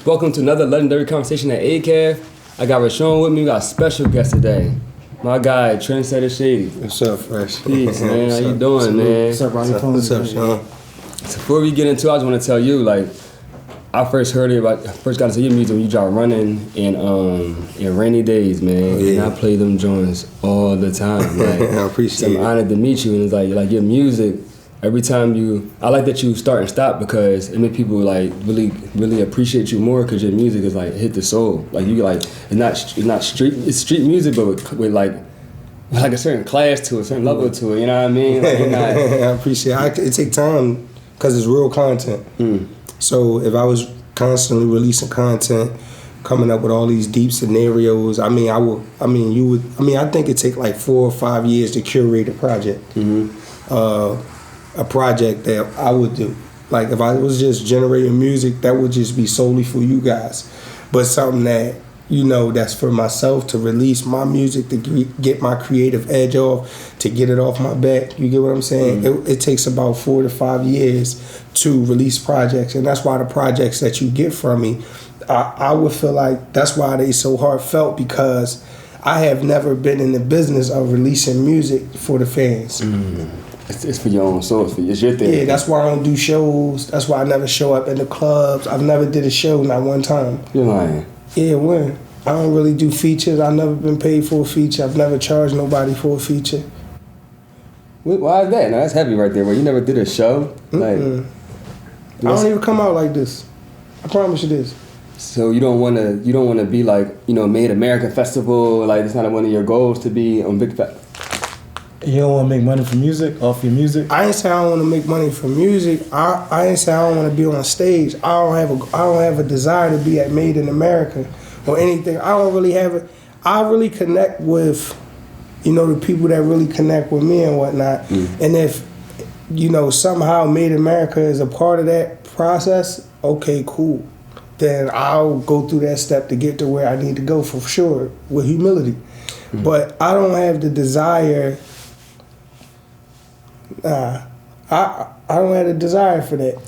Welcome to another legendary conversation at ACAF. I got Oschino with me. We got a special guest today. My guy, Trendsetta Shady. What's up, Fresh? Peace, man. How you doing, man? What's up, Ronnie? What's up, Sean? So before we get into it, I just want to tell you, like, I first got to see your music when you dropped Running in Rainy Days, man. Yeah. And I play them joints all the time. Like, I appreciate it. I'm honored to meet you, and it's like your music. Every time I like that you start and stop because it makes people like really appreciate you more because your music is like hit the soul. Like you like it's not street music, but with like a certain class to it, a certain level to it. You know what I mean? Like, I appreciate it. It take time because it's real content. So if I was constantly releasing content, coming up with all these deep scenarios, I think it take like 4 or 5 years to curate a project. A project that I would do. Like if I was just generating music, that would just be solely for you guys. But something that, that's for myself to release my music, to get my creative edge off, to get it off my back. You get what I'm saying? It takes about 4 to 5 years to release projects. And that's why the projects that you get from me, I would feel like that's why they so heartfelt, because I have never been in the business of releasing music for the fans. It's for your own soul. It's your thing. Yeah, that's why I don't do shows. That's why I never show up in the clubs. I've never did a show, not one time. You're lying. Yeah, when? I don't really do features. I've never been paid for a feature. I've never charged nobody for a feature. Why is that? Now that's heavy right there. Where you never did a show. Like, I don't even come out like this. I promise you this. So you don't want to be like Made America Festival. Like it's not one of your goals to be on big fat. You don't want to make money from music, off your music? I ain't say I don't want to make money from music. I ain't say I don't want to be on stage. I don't have a desire to be at Made in America or anything. I don't really have it. I really connect with, the people that really connect with me and whatnot. And if, somehow Made in America is a part of that process, okay, cool. Then I'll go through that step to get to where I need to go for sure, with humility. But I don't have the desire. I don't have a desire for that.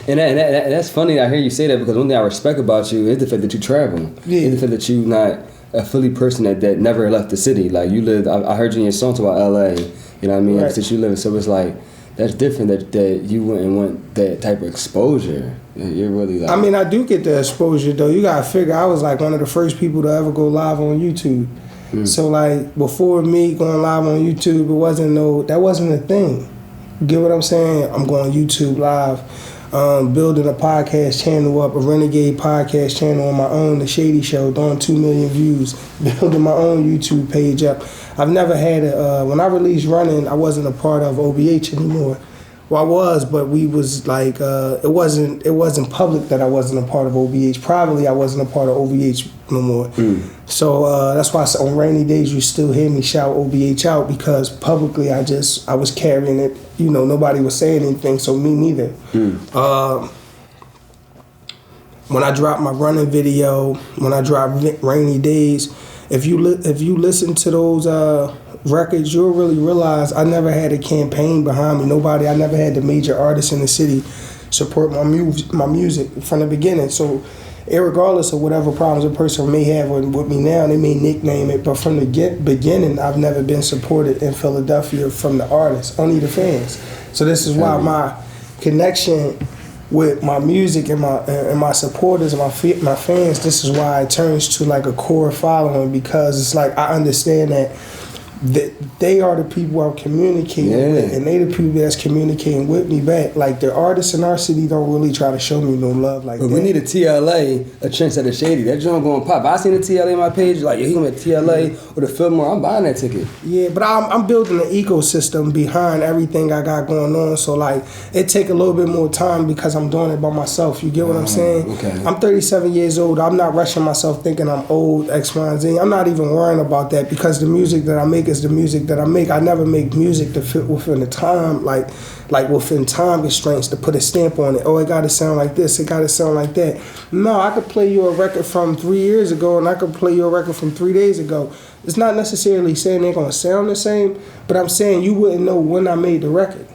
And that's funny. I hear you say that because one thing I respect about you is the fact that you travel. Yeah. Is the fact that you're not a Philly person that never left the city. Like you lived. I heard you in your songs about LA. You know what I mean? Right. Since you live, so it's like that's different that you wouldn't want that type of exposure. You're really like. I do get the exposure though. You gotta figure I was like one of the first people to ever go live on YouTube. So like before me going live on YouTube, that wasn't a thing. You get what I'm saying? I'm going YouTube live, building a podcast channel up, a renegade podcast channel on my own, The Shady Show, doing 2 million views, building my own YouTube page up. I've never had when I released Running, I wasn't a part of OBH anymore. Well, I was, but we was like, it wasn't public that I wasn't a part of OBH. Privately, I wasn't a part of OBH no more. So that's why on rainy days you still hear me shout OBH out, because publicly I was carrying it. Nobody was saying anything, so me neither. When I dropped my Running video, when I dropped Rainy Days, if you listen to those records, you'll really realize I never had a campaign behind me. I never had the major artists in the city support my music from the beginning. So irregardless of whatever problems a person may have with me now, they may nickname it, but from the beginning, I've never been supported in Philadelphia from the artists, only the fans. So this is why my connection with my music and my supporters and my fans, this is why it turns to like a core following, because it's like I understand that they are the people I'm communicating with, and they the people that's communicating with me back. Like the artists in our city don't really try to show me no love like that. We need a TLA, a Trendsetta Shady. That joint going pop. I seen a TLA on my page, like he gonna TLA or the Fillmore. I'm buying that ticket. Yeah, but I'm building an ecosystem behind everything I got going on. So like it take a little bit more time because I'm doing it by myself. You get what I'm saying? Okay. I'm 37 years old. I'm not rushing myself thinking I'm old, X, Y, and Z. I'm not even worrying about that, because the music that I make is the music that I make. I never make music to fit within the time, like within time constraints, to put a stamp on it. Oh, it gotta sound like this, it gotta sound like that. No, I could play you a record from 3 years ago and I could play you a record from 3 days ago. It's not necessarily saying they're gonna sound the same, but I'm saying you wouldn't know when I made the record.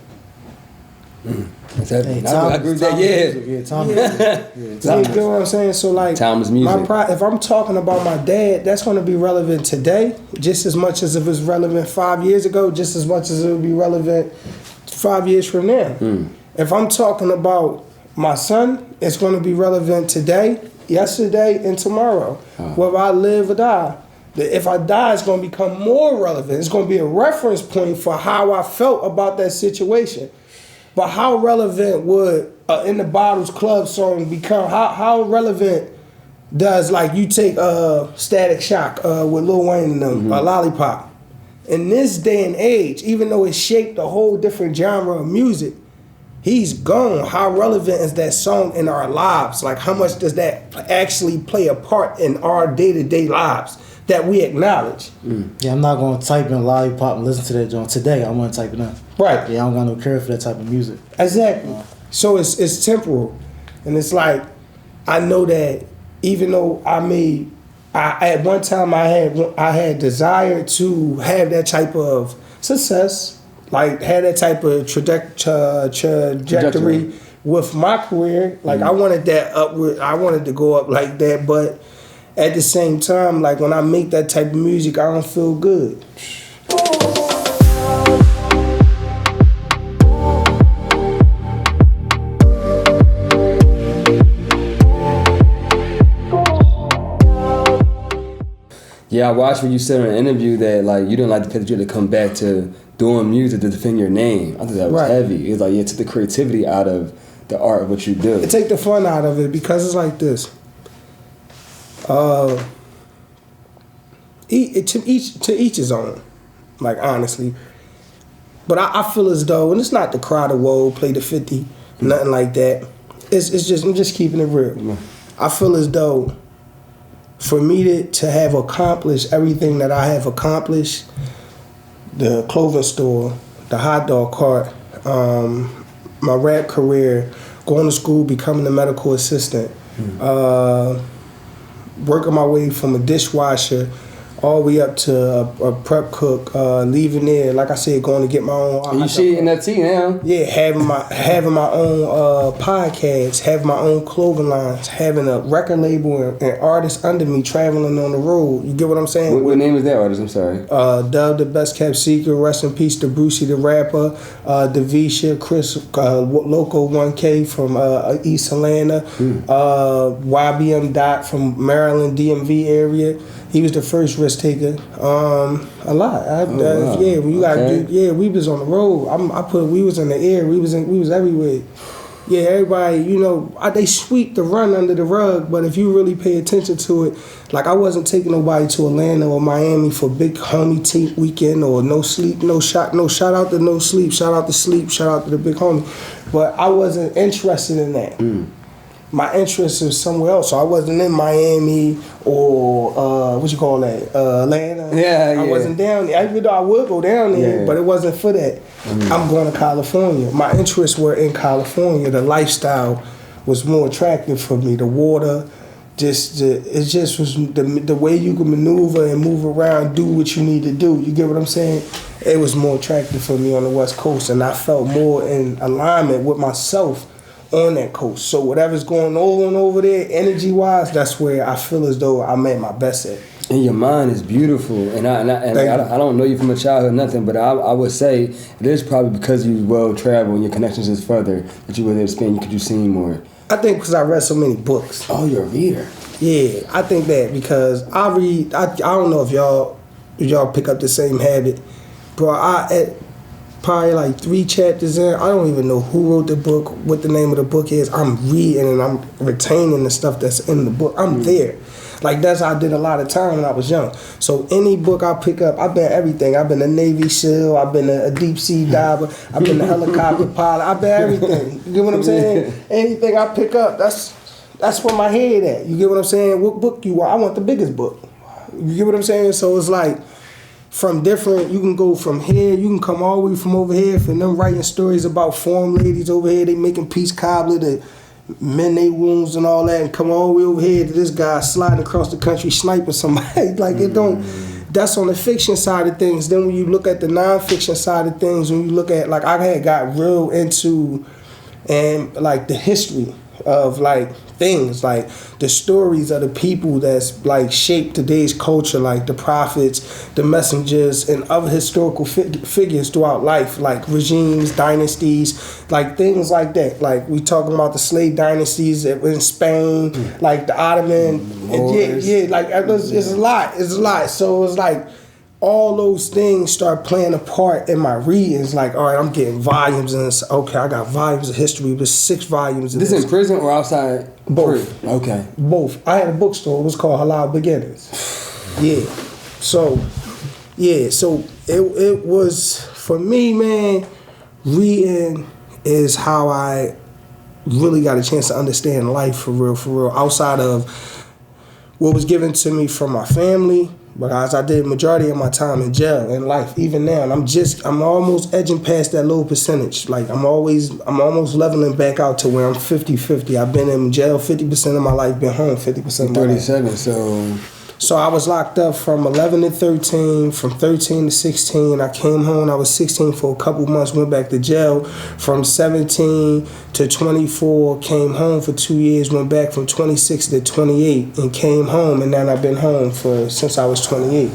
Exactly. Hey, I agree with that. Yeah, time. You get what I'm saying? So like, time is music. If I'm talking about my dad, that's going to be relevant today, just as much as it was relevant 5 years ago, just as much as it will be relevant 5 years from now. If I'm talking about my son, it's going to be relevant today, yesterday, and tomorrow, whether I live or die. If I die, it's going to become more relevant. It's going to be a reference point for how I felt about that situation. But how relevant would In the Bottles Club song become? How relevant does, like, you take Static Shock with Lil Wayne and them, Lollipop? In this day and age, even though it shaped a whole different genre of music, he's gone. How relevant is that song in our lives? Like, how much does that actually play a part in our day-to-day lives that we acknowledge? Yeah, I'm not going to type in Lollipop and listen to that joint today. I'm going to type it in. Right. Yeah, I don't got no care for that type of music. Exactly. So it's temporal. And it's like, I know that even though at one time I had desire to have that type of success, like had that type of trajectory with my career. Like I wanted that upward, I wanted to go up like that, but at the same time, like when I make that type of music, I don't feel good. Yeah, I watched when you said in an interview that like you didn't like the fact that you had to come back to doing music to defend your name. I think that was heavy. It's like it took the creativity out of the art of what you do. It take the fun out of it because it's like this. To each his own, like honestly. But I feel as though, and it's not to cry the woe, play the 50, nothing like that. It's just I'm just keeping it real. I feel as though for me to have accomplished everything that I have accomplished, the clothing store, the hot dog cart, my rap career, going to school, becoming a medical assistant, working my way from a dishwasher all the way up to a prep cook, leaving there, like I said, going to get my own. You see in that tea now? Yeah, having my own podcast, having my own clothing lines, having a record label and artists under me traveling on the road. You get what I'm saying? What name is that artist? I'm sorry. Dub, the best kept secret. Rest in peace to Brucey the Rapper, Davisha, Chris, Loco 1K from East Atlanta, YBM Dot from Maryland DMV area. He was the first risk taker. A lot. Yeah, when you gotta do. Yeah, we was on the road. We was in the air. We was everywhere. Yeah, everybody. You know, they sweep the run under the rug. But if you really pay attention to it, like I wasn't taking nobody to Atlanta or Miami for big homie team weekend or no sleep, no shout out to no sleep, shout out to sleep, shout out to the big homie. But I wasn't interested in that. My interest was somewhere else. So I wasn't in Miami or Atlanta. Yeah. I wasn't down there. Even though I would go down there, but it wasn't for that. I'm going to California. My interests were in California. The lifestyle was more attractive for me. The water, it just was the way you could maneuver and move around, do what you need to do. You get what I'm saying? It was more attractive for me on the West Coast, and I felt more in alignment with myself on that coast. So whatever's going on over there, energy-wise, that's where I feel as though I'm at my best at. And your mind is beautiful, and I don't know you from a childhood, nothing, but I would say it is probably because you well traveled and your connections is further that you were there to spend. Could you seen more? I think because I read so many books. Oh, you're a reader. Yeah, I think that because I read. I don't know if y'all pick up the same habit, bro. At probably like 3 chapters in, I don't even know who wrote the book, what the name of the book is. I'm reading and I'm retaining the stuff that's in the book. I'm there. Like that's how I did a lot of time when I was young. So any book I pick up, I've been everything. I've been a Navy SEAL, I've been a deep sea diver, I've been a helicopter pilot, I've been everything. You get what I'm saying? Anything I pick up, that's where my head at. You get what I'm saying? What book you want? I want the biggest book. You get what I'm saying? So it's like from different, you can go from here, you can come all the way from over here, from them writing stories about farm ladies over here, they making peach cobbler, to mend their wounds and all that, and come all the way over here to this guy sliding across the country sniping somebody. Like it don't, that's on the fiction side of things. Then when you look at the non-fiction side of things, when you look at, like I had got real into and like the history of like things, like the stories of the people that's like shaped today's culture, like the prophets, the messengers, and other historical figures throughout life, like regimes, dynasties, like things like that. Like we talking about the slave dynasties in Spain, like the Ottoman, and like it's a lot. So it's like all those things start playing a part in my readings. Like, all right, I'm getting volumes, and it's okay. I got volumes of history, but 6 volumes of this in prison or outside? Both. Okay. Both. I had a bookstore. It was called Halal Beginners. Yeah. So it was, for me, man, reading is how I really got a chance to understand life for real, outside of what was given to me from my family, because I did majority of my time in jail in life. Even now, and I'm almost edging past that low percentage. Like I'm almost leveling back out to where I'm 50-50. I've been in jail 50% of my life, been home 50% of my life. 37, so I was locked up from 11 to 13, from 13 to 16. I came home, I was 16 for a couple months, went back to jail. From 17 to 24, came home for 2 years, went back from 26 to 28, and came home, and then I've been home since I was 28.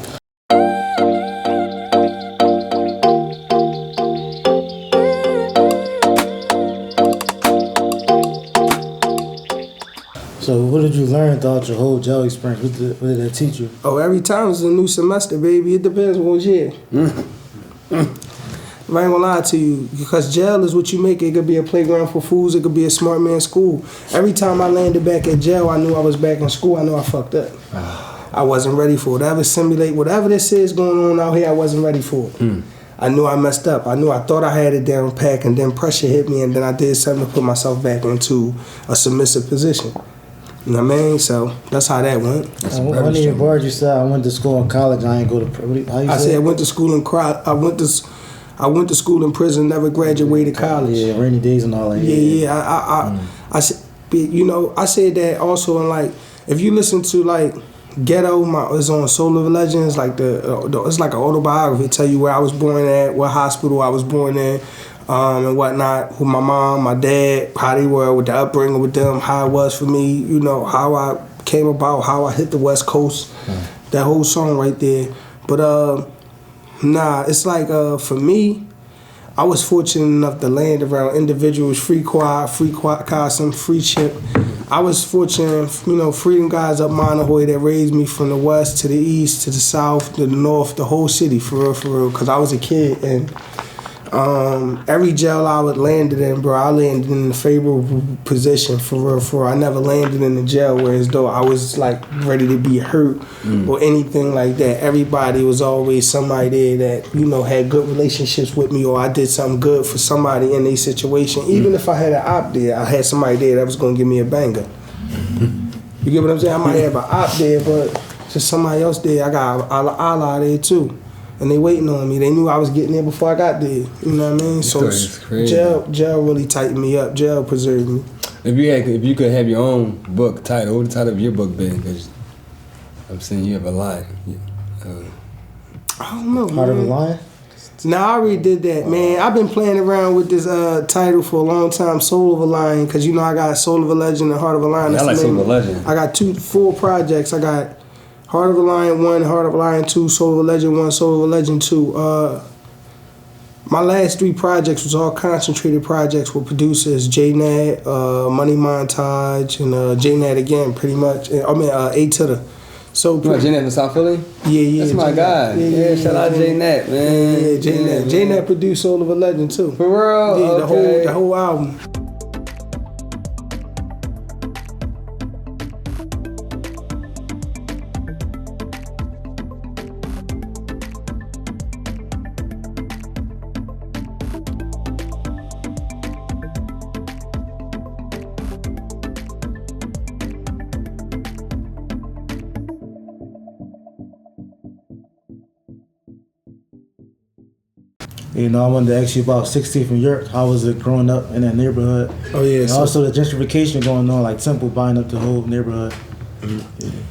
So what did you learn throughout your whole jail experience? What did that teach you? Oh, every time it's a new semester, baby. It depends on what year. I ain't gonna lie to you, because jail is what you make it. It could be a playground for fools. It could be a smart man's school. Every time I landed back at jail, I knew I was back in school. I knew I fucked up. I wasn't ready for it. Whatever this is going on out here, I wasn't ready for it. I knew I messed up. I thought I had it down pat, and then pressure hit me, and then I did something to put myself back into a submissive position. You know what I mean? So that's how that went. One of your words you said, I went to school in college, I ain't go to how you I said I went to school in I went to school in prison, never graduated college. Yeah, rainy days and all that. I said that also in like, if you listen to like Ghetto, it's on Soul of Legends, like it's like an autobiography. It tell you where I was born at, what hospital I was born in, and whatnot. Who my mom, my dad, how they were with the upbringing with them, how it was for me. You know how I came about, how I hit the West Coast. That whole song right there. But it's like for me, I was fortunate enough to land around individuals, Free Cosm, Free Chip. I was fortunate, freedom guys up Monohoy that raised me from the west to the east to the south to the north, the whole city, for real, because I was a kid. And every jail I would landed in, bro, I landed in a favorable position, for real. I never landed in the jail where as though I was like ready to be hurt or anything like that. Everybody was always somebody there that, had good relationships with me, or I did something good for somebody in their situation. Even if I had an op there, I had somebody there that was gonna give me a banger. You get what I'm saying? I might have an op there, but just somebody else there. I got Allah there too. And they waiting on me. They knew I was getting there before I got there. You know what I mean? So jail really tightened me up. Jail preserved me. If you could have your own book title, what would the title of your book be? Because I'm saying you have a lot. I don't know. Heart of a Lion? Nah, I already did that, man. I've been playing around with this title for a long time, Soul of a Lion, because I got Soul of a Legend and Heart of a Lion. I like Soul of a Legend. I got 4 projects. I got Heart of a Lion 1, Heart of a Lion 2, Soul of a Legend 1, Soul of a Legend 2. My last 3 projects was all concentrated projects with producers, J-Nat, Money Montage, and J-Nat again, pretty much. A to the. So J-Nat from South Philly? Yeah. That's my guy. Yeah, shout out J-Nat, man. Yeah, J-Nat. J-Nat produced Soul of a Legend too. For real? Yeah, okay. the whole album. I wanted to ask you about 16th and York. How was it growing up in that neighborhood? Oh yeah. And also the gentrification going on, like Temple buying up the whole neighborhood.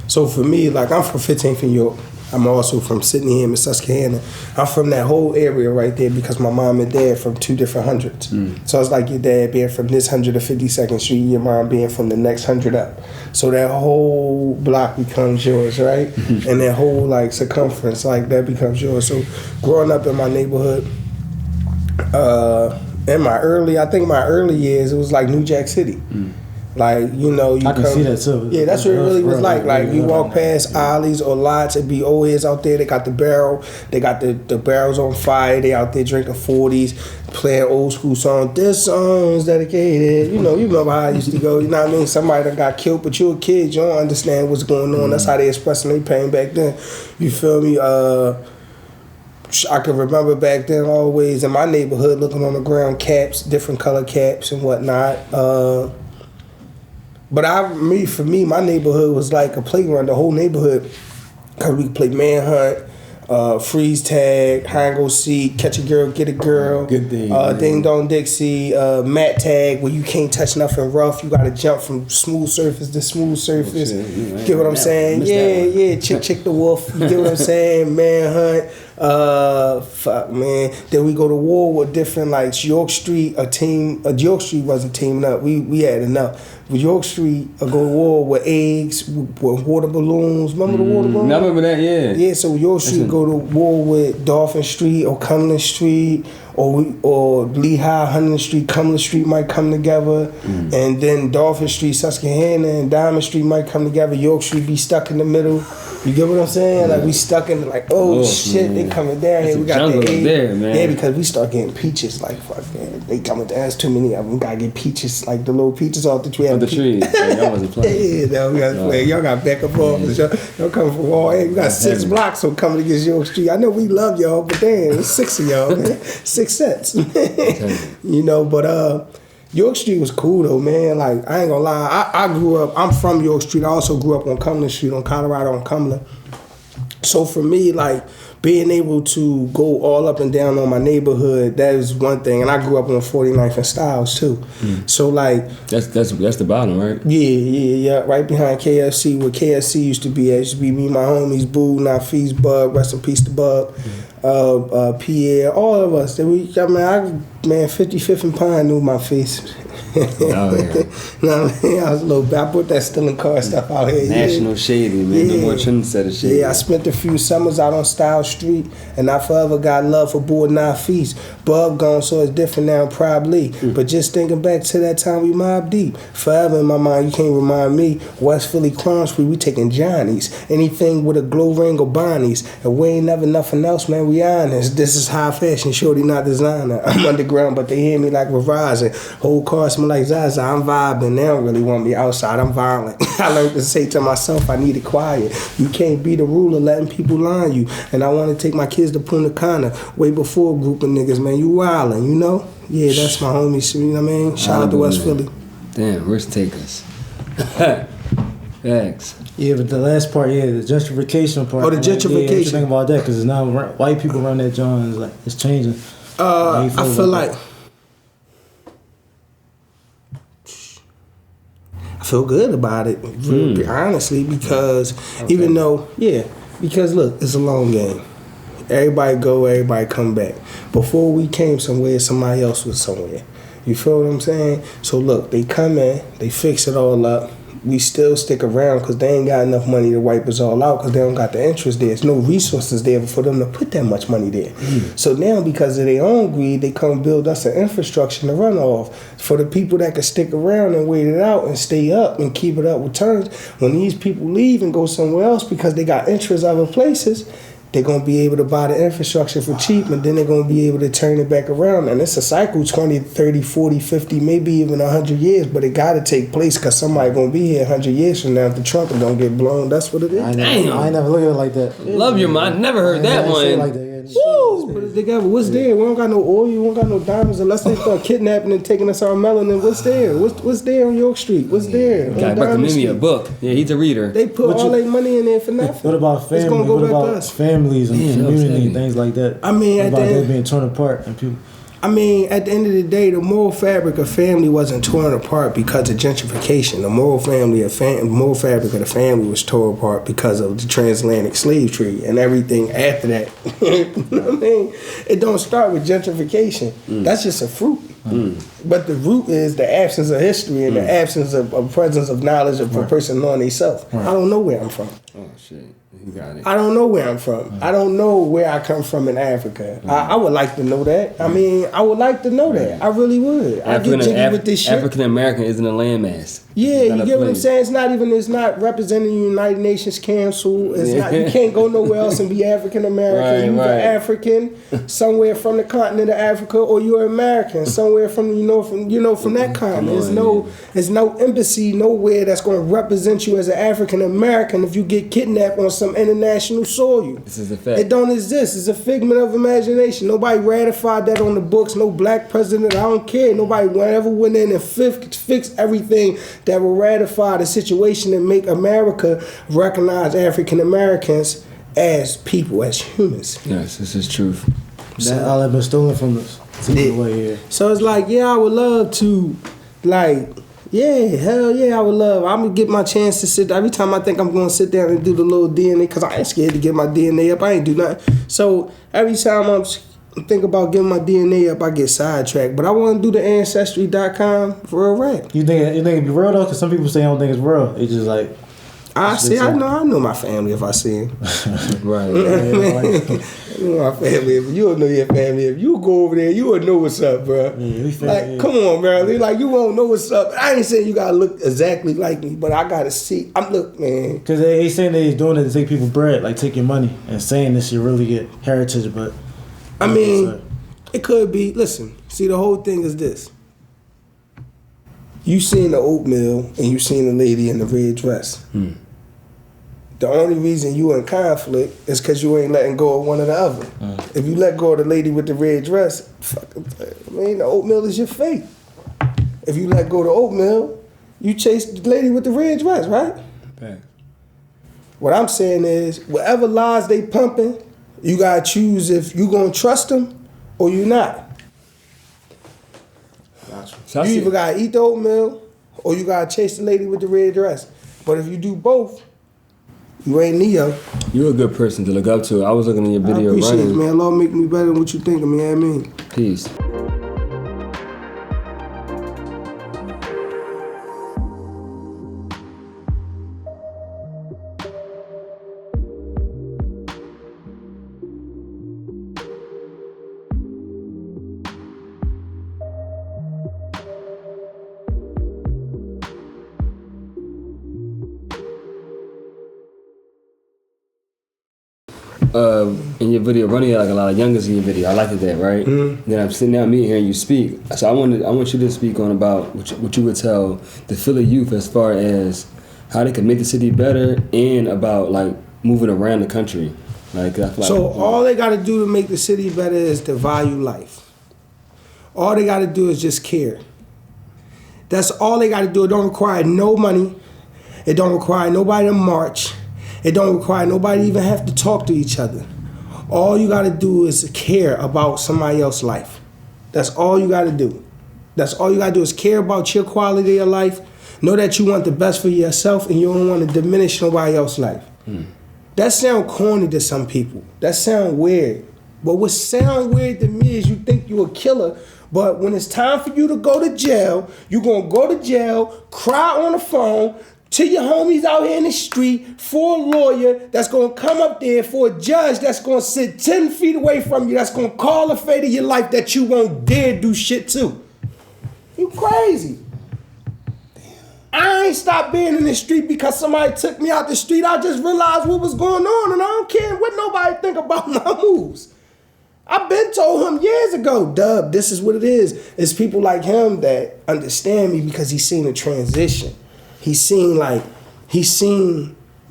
So for me, like I'm from 15th and York. I'm also from Sydenham and Susquehanna. I'm from that whole area right there because my mom and dad from 2 different hundreds. So it's like your dad being from this 152nd Street, your mom being from the next 100 up. So that whole block becomes yours, right? And that whole like circumference, like that becomes yours. So growing up in my neighborhood, in my early years, it was like New Jack City. Like, you know, I can see that too. Yeah, that's what it really was like. Like, you walk past alleys or lots, it'd be old heads out there. They got the barrel. They got the barrels on fire. They out there drinking 40s, playing old school songs. This song's dedicated. You know, you remember how I used to go. You know what I mean? Somebody that got killed, but you a kid. You don't understand what's going on. That's how they expressing their pain back then. You feel me? I can remember back then always in my neighborhood looking on the ground, caps, different color caps and whatnot. But for me, my neighborhood was like a playground, the whole neighborhood. Cause we could play manhunt, freeze tag, hide and go seek, catch a girl, get a girl. Good thing. Ding dong Dixie, mat tag where you can't touch nothing rough. You gotta jump from smooth surface to smooth surface. Get what I'm saying? Yeah. Chick the wolf. You get what I'm saying? Manhunt. Fuck man. Then we go to war with different like York Street. York Street wasn't teaming up. We had enough. With York Street, go to war with eggs, with water balloons. Remember the water balloons? I remember that, yeah. Yeah, so York Street go to war with Dolphin Street or Cumberland Street or Lehigh, Huntington Street, Cumberland Street might come together. And then Dolphin Street, Susquehanna, and Diamond Street might come together. York Street be stuck in the middle. You get what I'm saying? Like we stuck in like, shit, man. They coming down here. We got the egg. There, man. Yeah, because we start getting peaches. Like fuck, man, they coming down. There's too many of them. We gotta get peaches, like the little peaches off the tree. Off the tree. Y'all wasn't playing. Yeah, we got to play. Y'all got back up off. Y'all coming from Wall. Hey, we got 6 blocks, so coming against York Street. I know we love y'all, but damn, it's 6 of y'all, man. 6 sets. You know, but York Street was cool though, man. Like I ain't gonna lie, I grew up. I'm from York Street. I also grew up on Cumberland Street, on Colorado, on Cumberland. So for me, like being able to go all up and down on my neighborhood, that is one thing. And I grew up on 49th and Styles too. So like that's the bottom, right? Yeah. Right behind KFC, where KFC used to be at. It used to be me, my homies, Boo, Nafis, Bub, rest in peace to Bub, Pierre, all of us. Man, 55th and Pine knew my face. Oh, yeah. No, I was a little bit. I put that stealing car stuff out here. National Shady, man. No more Trendsetta Shady. Yeah, I spent a few summers out on Style Street, and I forever got love for Board 9 Feast. Bub gone, so it's different now, probably. But just thinking back to that time we mob deep, forever in my mind, you can't remind me. West Philly Crime Street, we taking Johnnies. Anything with a glow ring or Bonnies. And we ain't never nothing else, man. We honest. This is high fashion, shorty, not designer. I'm underground, but they hear me like Verizon. Whole car smell like Zaza. I'm vibing. They don't really want me outside. I'm violent. I learned to say to myself, I need it quiet. You can't be the ruler letting people line you. And I want to take my kids to Punta Cana way before a group of niggas, man. You wildin', you know? Yeah, that's my homie, you know what I mean? Shout out to West Philly. Damn, risk takers. Thanks. Yeah, but the last part, the gentrification part. Oh, the gentrification. What you think about that? Because now white people run that joint. Like it's changing. I feel like I feel good about it, honestly, because even though, because look, it's a long game. Everybody go, everybody come back. Before we came somewhere, somebody else was somewhere. You feel what I'm saying? So look, they come in, they fix it all up. We still stick around because they ain't got enough money to wipe us all out because they don't got the interest there. There's no resources there for them to put that much money there. So now because of their own greed, they come build us an infrastructure to run off. For the people that can stick around and wait it out and stay up and keep it up with turns, when these people leave and go somewhere else because they got interest other places, they're going to be able to buy the infrastructure for cheap, and then they're going to be able to turn it back around. And it's a cycle, 20, 30, 40, 50, maybe even 100 years, but it got to take place because somebody going to be here 100 years from now if the trumpet don't get blown. That's what it is. I never look at it like that. Love your mind. Never heard that one. Like that. Woo! Put it together. What's there? We don't got no oil. We don't got no diamonds unless they start kidnapping and taking us our melanin. What's there? What's there on York Street? What's there? Guy recommend me a book. Yeah, he's a reader. They put all their money in there for nothing. What about family? It's gonna go what back about to us. families and community and things like that? I mean, what about that being torn apart and people? I mean, at the end of the day, the moral fabric of family wasn't torn apart because of gentrification. The moral fabric of the family was torn apart because of the transatlantic slave trade and everything after that. You know what I mean? It don't start with gentrification. That's just a fruit. But the root is the absence of history and the absence of presence of knowledge of a person knowing themselves. I don't know where I'm from. Oh shit, you got it. I don't know where I'm from. I don't know where I come from in Africa. I would like to know that. I mean, I would like to know that. I really would. I get jiggy with this shit. African American isn't a landmass. Yeah, you get what I'm saying? It's not representing the United Nations Council. It's not. You can't go nowhere else and be African American. You're African somewhere from the continent of Africa, or you're American somewhere from from that continent. There's no embassy nowhere that's going to represent you as an African American if you get kidnapped on some international soil. This is a fact. It don't exist. It's a figment of imagination. Nobody ratified that on the books. No black president. I don't care. Nobody ever went in and fixed everything that will ratify the situation and make America recognize African Americans as people, as humans. Yes, this is truth. That all have been stolen from us. So it's like, I would love to, hell yeah, I would love. I'm gonna get my chance to sit. Every time I think I'm gonna sit down and do the little DNA, because I ain't scared to get my DNA up. I ain't do nothing. So every time I'm think about getting my DNA up, I get sidetracked. But I want to do the Ancestry.com for a rap. You think it be real though? Because some people say I don't think it's real. It's just like I know my family if I see him. Right. I know my family. If you don't know your family, if you go over there, you will know what's up, bro. Come on, bro. Like you won't know what's up. I ain't saying you gotta look exactly like me, but I gotta see. Look, man. Because they saying they're doing it to take people bread, like take your money, and saying this you really get heritage, but. I mean, it could be. Listen, see, the whole thing is this. You seen the oatmeal and you seen the lady in the red dress. The only reason you in conflict is because you ain't letting go of one or the other. If you let go of the lady with the red dress, the oatmeal is your fate. If you let go of the oatmeal, you chase the lady with the red dress, right? Okay. What I'm saying is, whatever lies they pumping, you gotta choose if you gonna trust them or you not. Gotcha. So you either gotta eat the oatmeal or you gotta chase the lady with the red dress. But if you do both, you ain't Neo. You're a good person to look up to. I was looking at your video. I appreciate it, man. Lord make me better than what you think of me. I mean. Peace. In your video, running like a lot of youngers in your video. I liked that, right? Mm-hmm. Then I'm sitting down, me hearing you speak. So I want you to speak on about what you would tell the Philly youth as far as how they can make the city better and about like moving around the country. All they got to do to make the city better is to value life. All they got to do is just care. That's all they got to do. It don't require no money. It don't require nobody to march. It don't require nobody to even have to talk to each other. All you gotta do is care about somebody else's life. That's all you gotta do. That's all you gotta do is care about your quality of life. Know that you want the best for yourself and you don't want to diminish nobody else's life. That sound corny to some people. That sound weird. But what sound weird to me is you think you a killer, but when it's time for you to go to jail, you gonna go to jail, cry on the phone, to your homies out here in the street, for a lawyer that's gonna come up there, for a judge that's gonna sit 10 feet away from you, that's gonna call the fate of your life that you won't dare do shit to. You crazy. I ain't stopped being in the street because somebody took me out the street. I just realized what was going on and I don't care what nobody think about my moves. I've been told him years ago, Dub, this is what it is. It's people like him that understand me because he's seen a transition. He's seen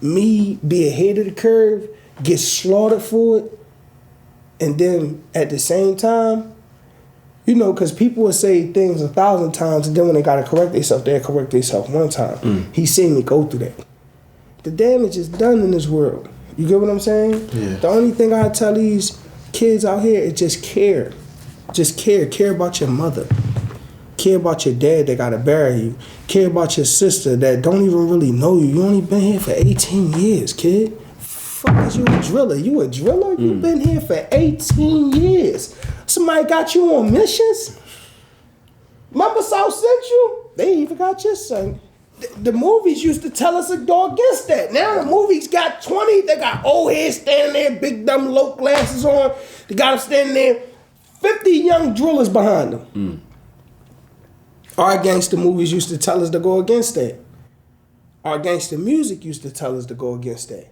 me be ahead of the curve, get slaughtered for it, and then at the same time, because people will say things 1,000 times, and then when they gotta correct themselves, they'll correct themselves one time. He's seen me go through that. The damage is done in this world. You get what I'm saying? Yeah. The only thing I tell these kids out here is just care. Just care. Care about your mother. Care about your dad that gotta bury you. Care about your sister that don't even really know you. You only been here for 18 years, kid. Fuck is you a driller? You a driller? You been here for 18 years. Somebody got you on missions? Remember South Central? They even got your son. The movies used to tell us to go against that. Now the movies got 20. They got old heads standing there, big dumb low glasses on. They got them standing there. 50 young drillers behind them. Our gangster movies used to tell us to go against that. Our gangster music used to tell us to go against that.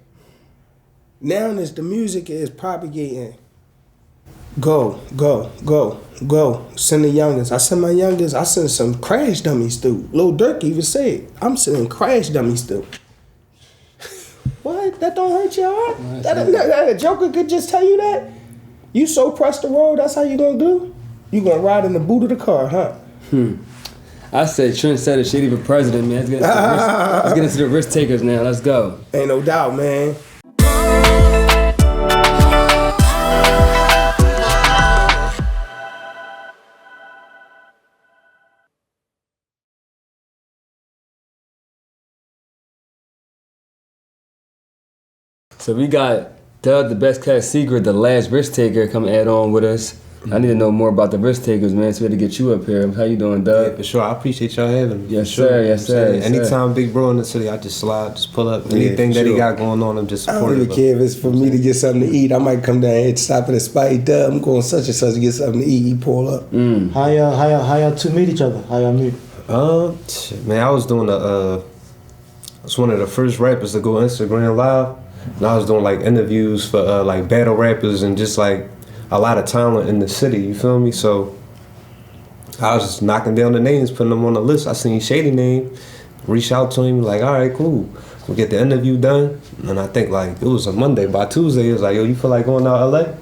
Now as the music is propagating, go. Send the youngest. I send my youngest. I send some crash dummies through. Lil Durk even said, I'm sending crash dummies through. What? That don't hurt your heart? That a joker could just tell you that? You so pressed the road, that's how you gonna do? You gonna ride in the boot of the car, huh? I said Trendsetta Shady for president, man. Let's get into the risk takers now. Let's go. Ain't no doubt, man. So we got Dub, the best kept secret, the last risk taker, come add on with us. I need to know more about the risk takers, man. So we had to get you up here. How you doing, Dub? Yeah, for sure. I appreciate y'all having me. Yes, sir. Yes, sir. Anytime Big Bro in the city, I just slide, just pull up. Anything that he got going on, I'm just I supportive. don't even care if it's for me to get something to eat. I might come down here and stop at a spot. Dub, I'm going such and such to get something to eat. He pull up. How y'all two meet each other? How y'all meet? Man, I was doing I was one of the first rappers to go Instagram Live. And I was doing like interviews for like battle rappers and just like a lot of talent in the city, you feel me? So I was just knocking down the names, putting them on the list. I seen Shady name, reach out to him, like, all right, cool. We'll get the interview done. And I think like it was a Monday. By Tuesday, it was like, yo, you feel like going out LA?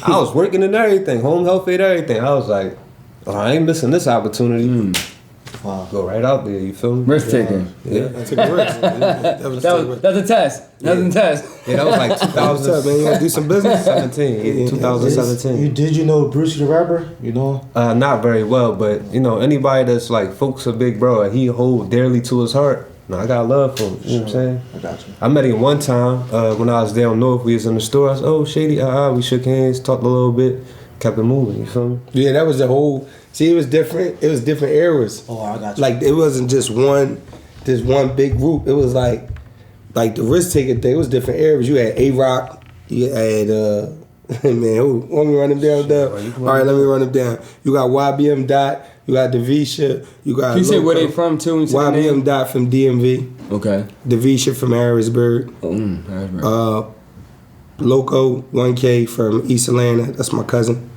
I was working and everything, home health aid, everything. I was like, oh, I ain't missing this opportunity. Wow. Go right out there, you feel me? Risk taker. Yeah. I took a risk. That was a test. That was a test. Yeah, that was like 2000. What's up, man? You want to do some business? 17. 2017. Did you know Brucey the Rapper? You know? Not very well, but you know, anybody that's like folks a Big Bro and he hold dearly to his heart. No, I got love for him. You know what I'm saying? I got you. I met him one time when I was down north. We was in the store. I was, oh, Shady, we shook hands, talked a little bit, kept it moving. You feel me? Yeah, that was the whole. See, it was different. It was different eras. Oh, I got you. Like it wasn't just one big group. It was like the risk taker thing. It was different eras. You had A-Rock. You had man, who? Want me to run them down? All right, let me run them down. You got YBM Dot. You got Devisha. You got. Can you say where they from too? YBM Dot from DMV. Okay. Devisha from Harrisburg. Harrisburg. Loco 1K from East Atlanta. That's my cousin.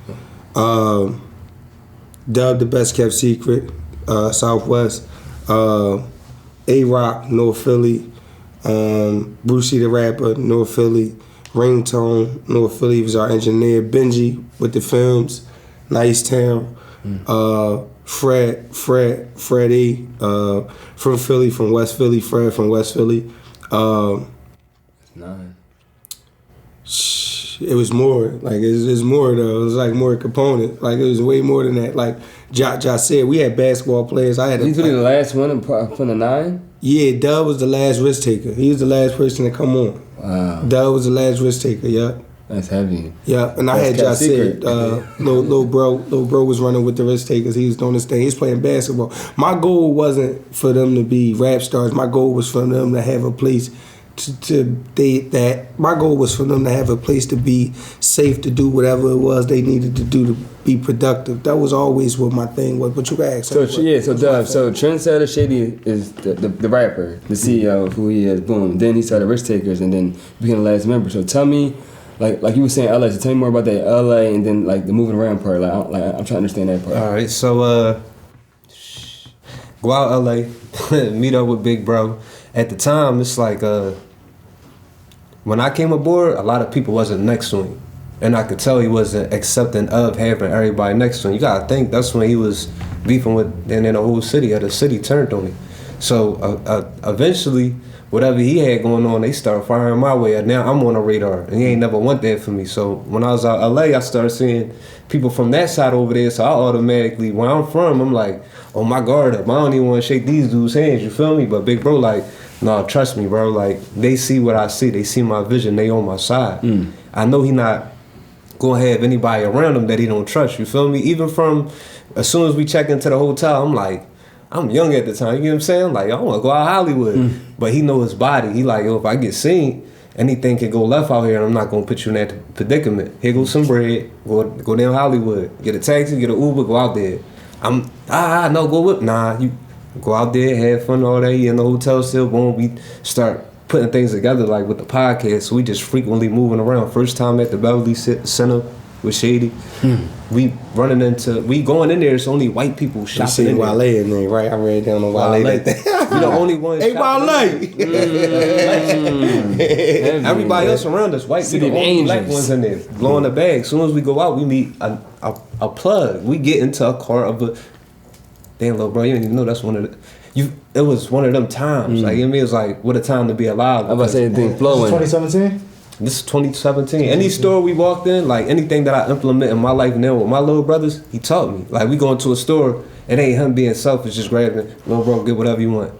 Dub, the best kept secret, Southwest. A-Rock, North Philly. Brucey the Rapper, North Philly. Ringtone, North Philly was our engineer. Benji with the films, Nice Town. Freddie from Philly, from West Philly. Fred from West Philly. That's 9. It was more, like it's more though. It was like more component. Like it was way more than that. Like Josh said, we had basketball players. I had. He's really the last one from the 9. Yeah, Dub was the last risk taker. He was the last person to come on. Wow. Dub was the last risk taker. Yeah. That's heavy. Yeah, and I had Josh said, little bro was running with the risk takers. He was doing his thing. He was playing basketball. My goal wasn't for them to be rap stars. My goal was for them to have a place. My goal was for them to have a place to be safe to do whatever it was they needed to do to be productive. That was always what my thing was. But you can ask. So Dub, so Trendsetta Shady is the rapper, the CEO of who he is. Boom. Then he started Risk Takers, and then became the last member. So tell me, like you were saying, LA. So tell me more about that LA, and then like the moving around part. I'm trying to understand that part. All right, so go out LA, meet up with Big Bro. At the time, it's like when I came aboard, a lot of people wasn't next to him. And I could tell he wasn't accepting of having everybody next to him. You gotta think that's when he was beefing with, and then the whole city, the city turned on him. So eventually, whatever he had going on, they started firing my way. And now I'm on the radar, and he ain't never want that for me. So when I was out LA, I started seeing people from that side over there. So I automatically, where I'm from, I'm like, oh, my guard up. I don't even want to shake these dudes' hands. You feel me? But big bro, like, no, trust me, bro. Like, they see what I see. They see my vision. They on my side. I know he not gonna have anybody around him that he don't trust. You feel me? Even from as soon as we check into the hotel, I'm like, I'm young at the time. You know what I'm saying? Like, I want to go out Hollywood, but he know his body. He like, yo, if I get seen, anything can go left out here, and I'm not gonna put you in that predicament. Here goes some bread. Go down Hollywood. Get a taxi. Get an Uber. Go out there. No, go with. Nah, you go out there, have fun all day. You in the hotel still. Boom, we start putting things together like with the podcast. So we just frequently moving around. First time at the Beverly Center with Shady. We going in there, it's only white people shopping. You seen Wale in there, right? I read down on Wale that day. We the only ones. Hey, Wale! Everybody else around us, white people, the only black ones in there, blowing the bag. As soon as we go out, we meet a plug. We get into a car of a damn little bro. You didn't even know that's one of the. It was one of them times. Like, I mean, it was like, what a time to be alive. I'm about to say anything flowing. 2017? This is 2017. Any store we walked in, like anything that I implement in my life now with my little brothers, he taught me. Like, we go into a store, it ain't him being selfish, just grabbing, little bro, get whatever you want.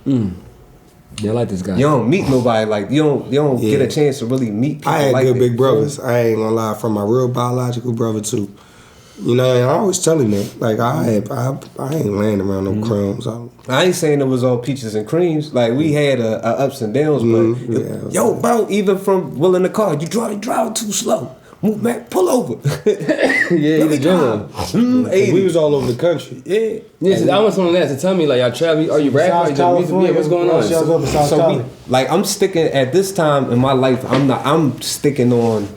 Yeah, I like this guy. You don't meet nobody, like, you don't get a chance to really meet people. I had like good that. big brothers. I ain't gonna lie, from my real biological brother too. You know, and I always tell him that. Like, I ain't laying around no crumbs. I ain't saying it was all peaches and creams. Like, we had a ups and downs, but yo, bro, even from Will in the car, you drive too slow. Move back, pull over. Yeah, the jungle. We was all over the country. Yeah. I want someone that to tell me, like, y'all travel, are you rapping? Yeah, what's going on? So I'm sticking at this time in my life. I'm sticking on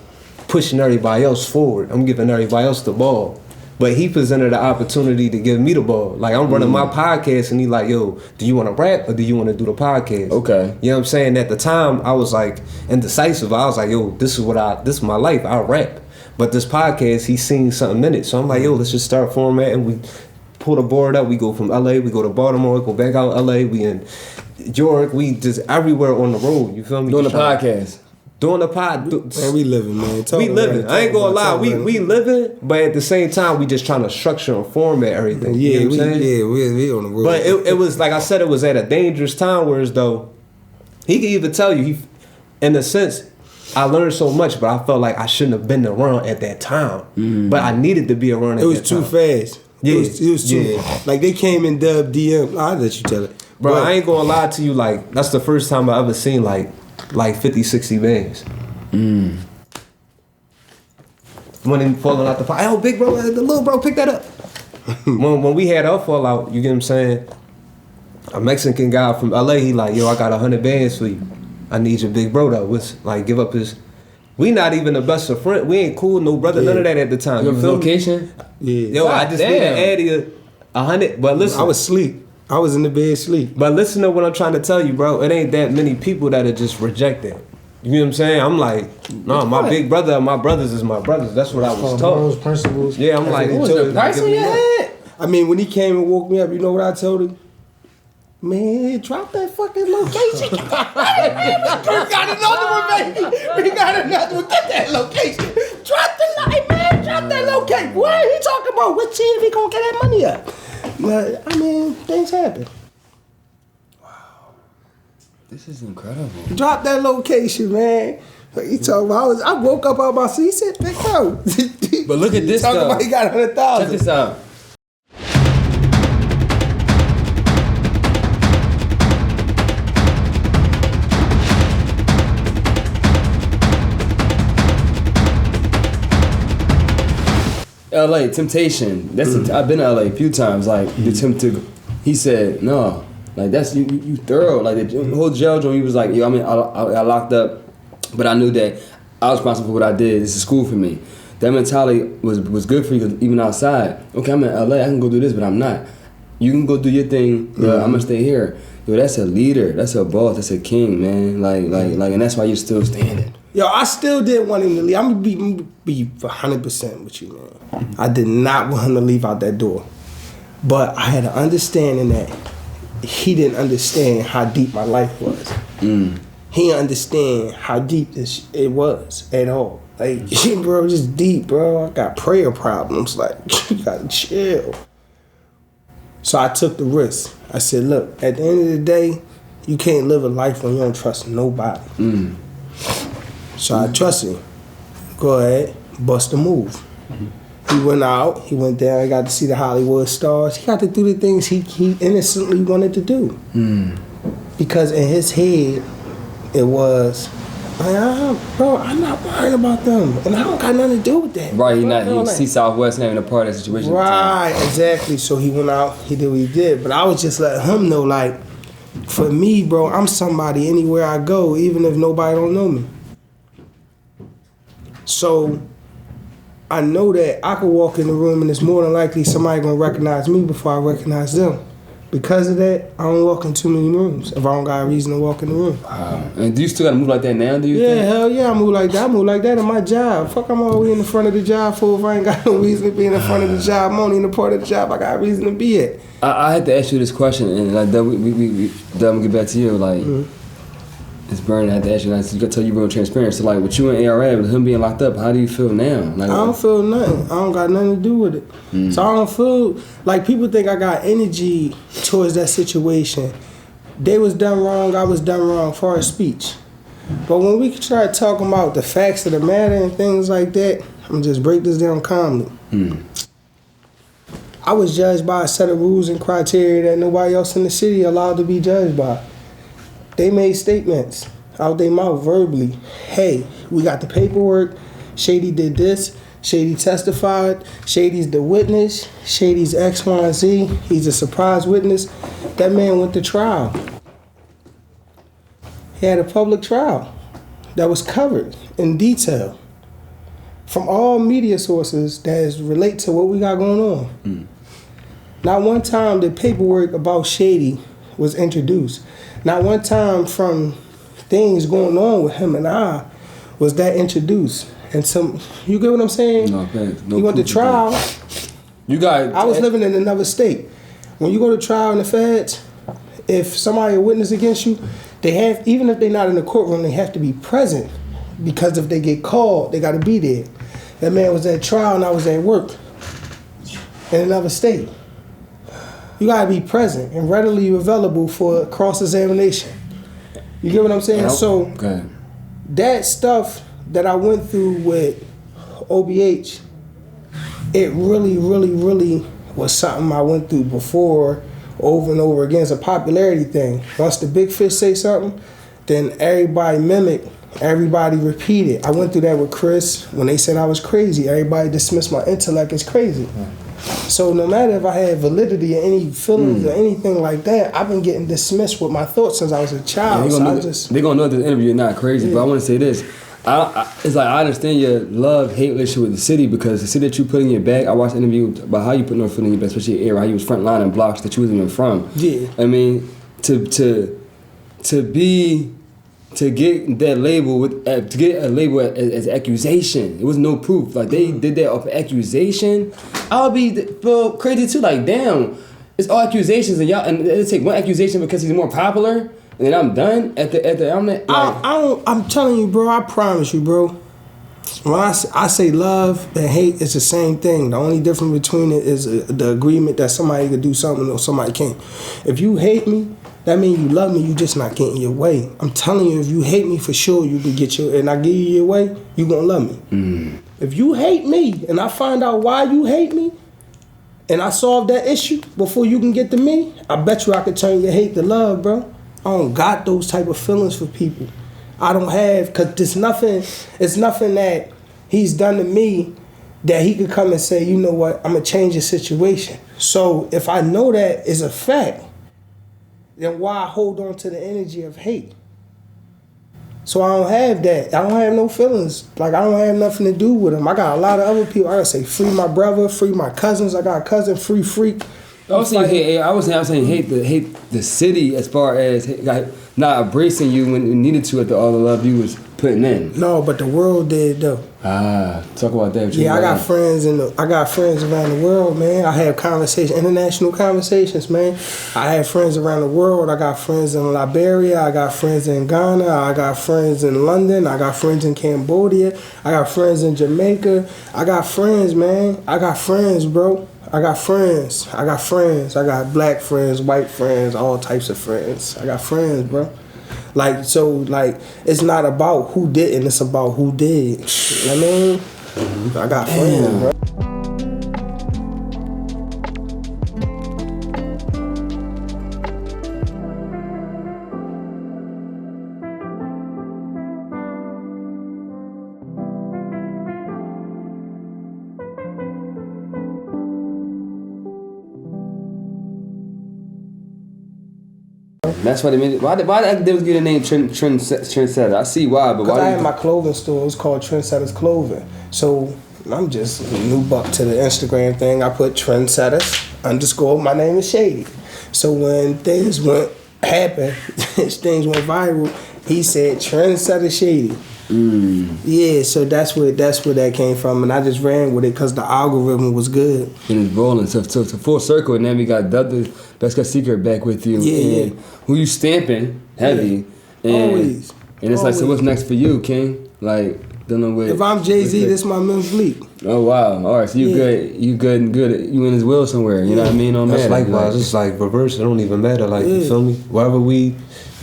pushing everybody else forward. I'm giving everybody else the ball. But he presented the opportunity to give me the ball. Like, I'm running my podcast, and he like, yo, do you want to rap or do you want to do the podcast? Okay. You know what I'm saying? At the time, I was like indecisive. I was like, yo, this is my life. I rap. But this podcast, he's seen something in it. So I'm like, yo, let's just start formatting. We pull the board up. We go from LA. We go to Baltimore. Go back out LA. We in York. We just everywhere on the road. You feel me? Doing the podcast. Doing the pod. Man, we living, man. We living. I ain't gonna lie. We living, but at the same time, we just trying to structure and format everything. Yeah, you know what I'm saying? we on the road. But it was, like I said, it was at a dangerous time, whereas though, he could even tell you, in a sense, I learned so much, but I felt like I shouldn't have been around at that time. But I needed to be around at that time. It was too fast. Yeah. It was too, like, they came and dubbed DM. I'll let you tell it. Bro, I ain't gonna lie to you, like, that's the first time I ever seen, like 50, 60 bands. When he falling out the pot, oh, big bro, the little bro, pick that up. when we had our fallout, you get what I'm saying? A Mexican guy from LA, he like, yo, I got 100 bands for you. I need your big bro though. Like, give up his. We not even the best of friends. We ain't cool, no brother, none of that at the time. You feel location? Yeah. Yo, I just need to add you 100. But listen, I was asleep. I was in the bed asleep. But listen to what I'm trying to tell you, bro. It ain't that many people that are just rejected. You know what I'm saying? I'm like, no, my big brother, my brothers is my brothers. That's what I was taught. Principles. Yeah, I'm like, What was the price on your head? I mean, when he came and woke me up, you know what I told him? Man, drop that fucking location. We got another one, baby. We got another one. Get that location. Drop that location. What are he talking about? What team he gonna get that money up? But, I mean, things happen. This is incredible. Drop that location, man. He talking about, I woke up out my seat. He said, "Big bro." But look at this talking though. about he got 100,000. Check this out. LA Temptation. I've been to LA a few times. Like the to. He said no. Like that's you thorough. Like the whole jail joint. He was like, yo, I mean, I locked up, but I knew that I was responsible for what I did. This is school for me. That mentality was good for you even outside. Okay, I'm in LA. I can go do this, but I'm not. You can go do your thing. But I'm gonna stay here. Yo, that's a leader. That's a boss. That's a king, man. Like, and that's why you're still standing. Yo, I still didn't want him to leave. I'm gonna be 100% with you, man. I did not want him to leave out that door. But I had an understanding that he didn't understand how deep my life was. he didn't understand how deep it was at all. Like, bro, just deep, bro. I got prayer problems. Like, you gotta chill. So I took the risk. I said, look, at the end of the day, you can't live a life when you don't trust nobody. So I trusted him. Go ahead, bust a move. He went out, he went down, he got to see the Hollywood stars. He got to do the things he innocently wanted to do. Because in his head, it was, bro, I'm not worried about them. And I don't got nothing to do with that. Right, he see Southwest having a part of that situation. Right, exactly. So he went out, he did what he did. But I was just letting him know, like, for me, bro, I'm somebody anywhere I go, even if nobody don't know me. So I know that I could walk in the room and it's more than likely somebody gonna recognize me before I recognize them. Because of that, I don't walk in too many rooms if I don't got a reason to walk in the room. And do you still gotta move like that now, do you think? Yeah, hell yeah, I move like that. I move like that in my job. Fuck, I'm always in the front of the job for if I ain't got no reason to be in the front of the job. I'm only in the part of the job I got a reason to be at. I had to ask you this question, and like, then I'm gonna get back to you. Like, it's burning. I had to ask you. I gotta tell you real transparent. So, like, with you and ARA, with him being locked up, how do you feel now? Like, I don't feel nothing. I don't got nothing to do with it. So I don't feel like people think I got energy towards that situation. They was done wrong. I was done wrong as far as speech. But when we start talking about the facts of the matter and things like that, I'm gonna just break this down calmly. I was judged by a set of rules and criteria that nobody else in the city allowed to be judged by. They made statements out their mouth verbally. Hey, we got the paperwork. Shady did this. Shady testified. Shady's the witness. Shady's X, Y, and Z. He's a surprise witness. That man went to trial. He had a public trial that was covered in detail from all media sources that relate to what we got going on. Not one time the paperwork about Shady was introduced. Not one time from things going on with him and I was that introduced. And some, you get what I'm saying? No, thanks. No, he went to trial. I was living in another state. When you go to trial in the feds, if somebody a witness against you, they have, even if they're not in the courtroom, they have to be present. Because if they get called, they got to be there. That man was at trial and I was at work in another state. You gotta be present and readily available for cross-examination. You get what I'm saying? So that stuff that I went through with OBH, it really, really, really was something I went through before, over and over again. It's a popularity thing. Once the big fish say something, then everybody mimic, everybody repeat it. I went through that with Chris. When they said I was crazy, everybody dismissed my intellect as crazy. So no matter if I had validity or any feelings or anything like that, I've been getting dismissed with my thoughts since I was a child. They're gonna know that this interview you're not crazy, but I want to say this. It's like I understand your love-hate relationship with the city, because the city that you put in your bag, I watched an interview about how you put no foot in your bag, especially your area, how you was front line in blocks that you wasn't even from. Yeah. I mean, to get that label to get a label as accusation, it was no proof. Like they did that off accusation. I'll be crazy too. Like, damn, it's all accusations, and y'all, and it take one accusation because he's more popular, and then I'm done at the I'm telling you, bro. I promise you, bro. When I say love and hate, it's the same thing. The only difference between it is the agreement that somebody could do something or somebody can't. If you hate me, that means you love me, you just not getting your way. I'm telling you, if you hate me, for sure you could get your, and I give you your way, you gonna love me. If you hate me and I find out why you hate me, and I solve that issue before you can get to me, I bet you I could turn your hate to love, bro. I don't got those type of feelings for people. I don't have, because it's nothing that he's done to me that he could come and say, you know what, I'm gonna change the situation. So if I know that is a fact, then why hold on to the energy of hate? So I don't have that. I don't have no feelings. Like, I don't have nothing to do with him. I got a lot of other people. I gotta say, free my brother, free my cousins. I got a cousin, free Freak. I was saying hate the city, as far as like, not embracing you when you needed to. After all the love you was putting in. No, but the world did though. Talk about that. Yeah, I got friends around the world, man. I have international conversations, man. I have friends around the world. I got friends in Liberia. I got friends in Ghana. I got friends in London. I got friends in Cambodia. I got friends in Jamaica. I got friends, man. I got friends, bro. I got friends. I got black friends, white friends, all types of friends. I got friends, bro. Like, so, like, it's not about who didn't, it's about who did. You know what I mean? I got friends, bro. That's why they made it. Why did academics get the name Trendsetter? I see why, but why? Because I had my clothing store. It was called Trendsetta's Clothing. So I'm just a new buck to the Instagram thing. I put Trendsetters _ my name is Shady. So when things went viral, he said Trendsetta Shady. Yeah, so that's where that came from, and I just ran with it because the algorithm was good. And it's rolling, so full circle, and then we got the Best Kept Secret back with you. Yeah, and who you stamping heavy. Yeah. And, Always. And it's like, so what's next for you, King? Like, don't know what. If I'm Jay-Z, this my men's bleak. Oh wow! All right, so you good? You good and good? You in his will somewhere? You know what I mean? That's likewise. It's like reverse. It don't even matter. Like you feel me?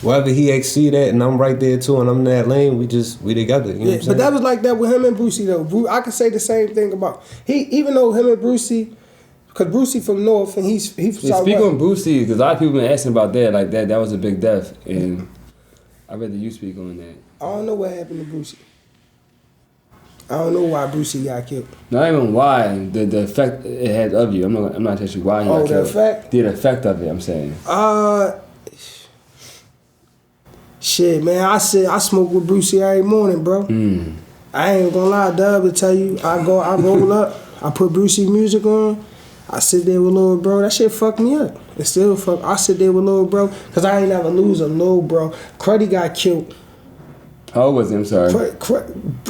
Wherever he exceed at, and I'm right there too, and I'm in that lane, we together. You know what I'm saying? But that was like that with him and Brucey though. I could say the same thing about even though him and Brucey, because Brucey from North and he's from South. Speak on Brucey, because a lot of people been asking about that. Like that was a big death, and I'd rather you speak on that. I don't know what happened to Brucey. I don't know why Brucey got killed. Not even why, the effect it had of you. I'm not telling you why he got killed. Oh, the effect? The effect of it, I'm saying. Shit, man, I smoke with Brucey every morning, bro. I ain't gonna lie, Dub, to tell you, I roll up, I put Brucey music on, I sit there with little bro, that shit fucked me up. It still fuck, I sit there with little bro, cause I ain't never lose a little bro. Cruddy got killed. How old was he? I'm sorry.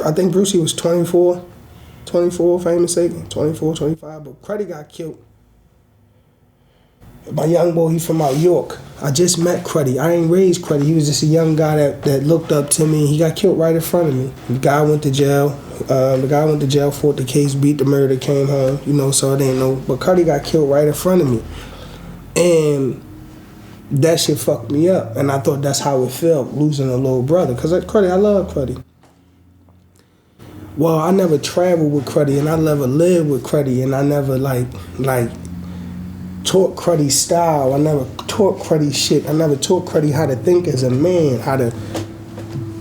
I think Brucey was 24, if I'm mistaken, 24, 25, but Cruddy got killed. My young boy, he from out York. I just met Cruddy. I ain't raised Cruddy. He was just a young guy that looked up to me. He got killed right in front of me. The guy went to jail. Fought the case, beat the murder, came home. You know, so it ain't no. But Cruddy got killed right in front of me, and that shit fucked me up. And I thought that's how it felt losing a little brother. Cause Cruddy, I love Cruddy. Well, I never traveled with Cruddy, and I never lived with Cruddy, and I never like. Taught Cruddy style. I never taught Cruddy shit. I never taught Cruddy how to think as a man, how to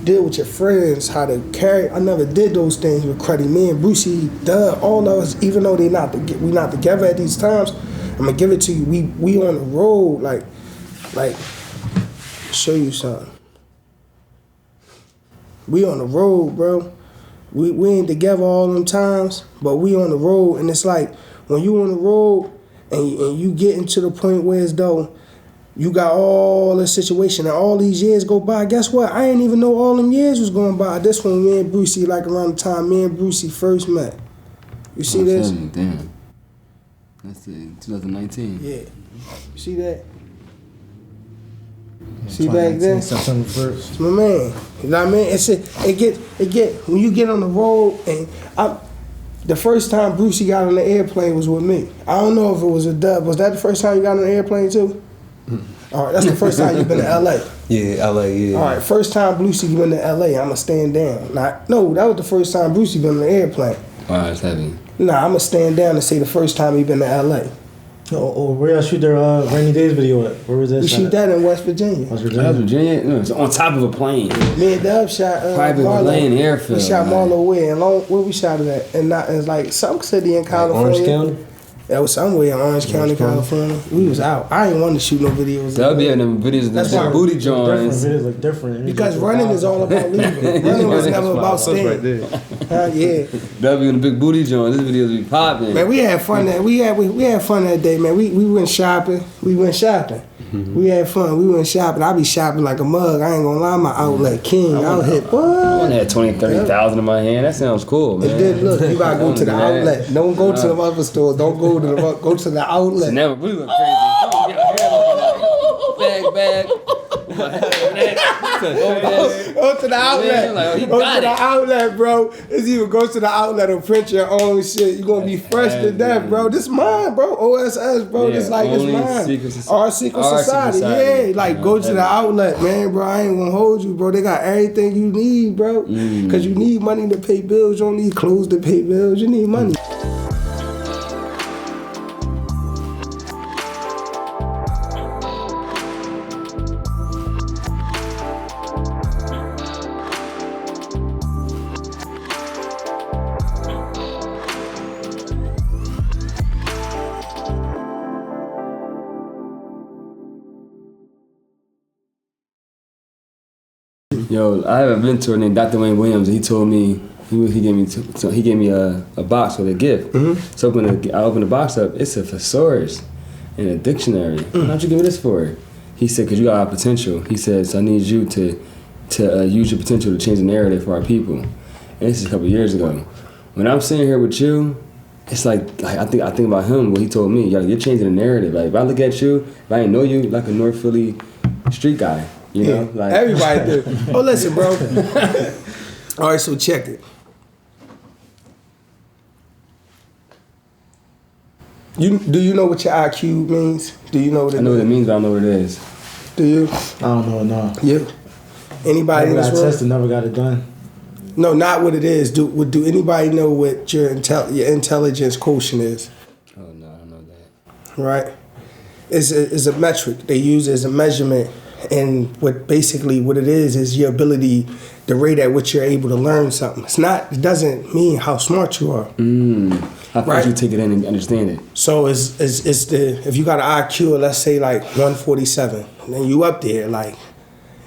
deal with your friends, how to carry. I never did those things with Cruddy. Me and Brucey, all of us, even though we not together at these times, I'm gonna give it to you. We on the road, like show you something. We on the road, bro. We ain't together all them times, but we on the road, and it's like when you on the road. And you getting to the point where as though you got all this situation and all these years go by. Guess what? I ain't even know all them years was going by. This one, me and Brucey, like around the time me and Brucey first met. You see this? Damn. That's it, 2019. Yeah. You see that? See back then? September 1st. It's my man. You know what I mean? It get when you get on the road and the first time Brucey got on the airplane was with me. I don't know if it was a dub. Was that the first time you got on the airplane too? All right, that's the first time you've been to LA. Yeah, LA, yeah. All right, first time Brucey went to LA, I'ma stand down. No, that was the first time Brucey been on the airplane. Wow, that's heavy. Nah, I'ma stand down and say the first time he been to LA. Where y'all shoot their Rainy Days video at? Where was that? We shoot that in West Virginia. West Virginia? No, it's on top of a plane. Me and Dub shot private plane airfield. We shot Marlowe Way, and where we shot it at? And it's like some city in California. Orange County? That was somewhere in Orange County, California. We was out. I ain't want to shoot no videos. That'll be in them videos. That's the why booty joints. Videos look different. Because running is all about leaving. Running was never about staying. Right there. Yeah. That'll be in the big booty joint. This videos be popping. Man, we had fun that we had fun that day, man. We went shopping. We had fun. We went shopping. I be shopping like a mug. I ain't gonna lie, my outlet king. Out here, what? I want to have 20,000, 30,000 in my hand. That sounds cool, man. And then look, you gotta go to the outlet. Don't go to the other store. Don't go to the go to the outlet. So never we went crazy. Bag. Go to the outlet. Go to the outlet, bro. It's even go to the outlet and print your own shit. You gonna be fresh to death, bro. This mine, bro. OSS, bro. Yeah, This like it's mine. Our secret society. Yeah, like go to the outlet, man, bro. I ain't gonna hold you, bro. They got everything you need, bro. Cause you need money to pay bills. You don't need clothes to pay bills. You need money. Yo, I have a mentor named Dr. Wayne Williams. He told me he gave me a box with a gift. So when I opened the box up, it's a thesaurus and a dictionary. Why'd you give me this for? He said, because you got a lot of potential. He said, so I need you to use your potential to change the narrative for our people. And this is a couple of years ago. When I'm sitting here with you, it's like I think about him, what he told me. You're changing the narrative. Like if I look at you, if I ain't know you, like a North Philly street guy. You know, like everybody do. Oh, listen, bro. All right, so check it. Do you know what your IQ means? Do you know what it is? I know what it means, but I don't know what it is. Do you? I don't know, no. You? Anybody in this room? Tested, never got it done. No, not what it is. Do anybody know what your intelligence quotient is? Oh no, I don't know that. Right? It's a metric. They use it as a measurement. And what it is your ability, the rate at which you're able to learn something. It doesn't mean how smart you are. How fast you take it in and understand it. So if you got an IQ of, let's say, like 147, then you up there, like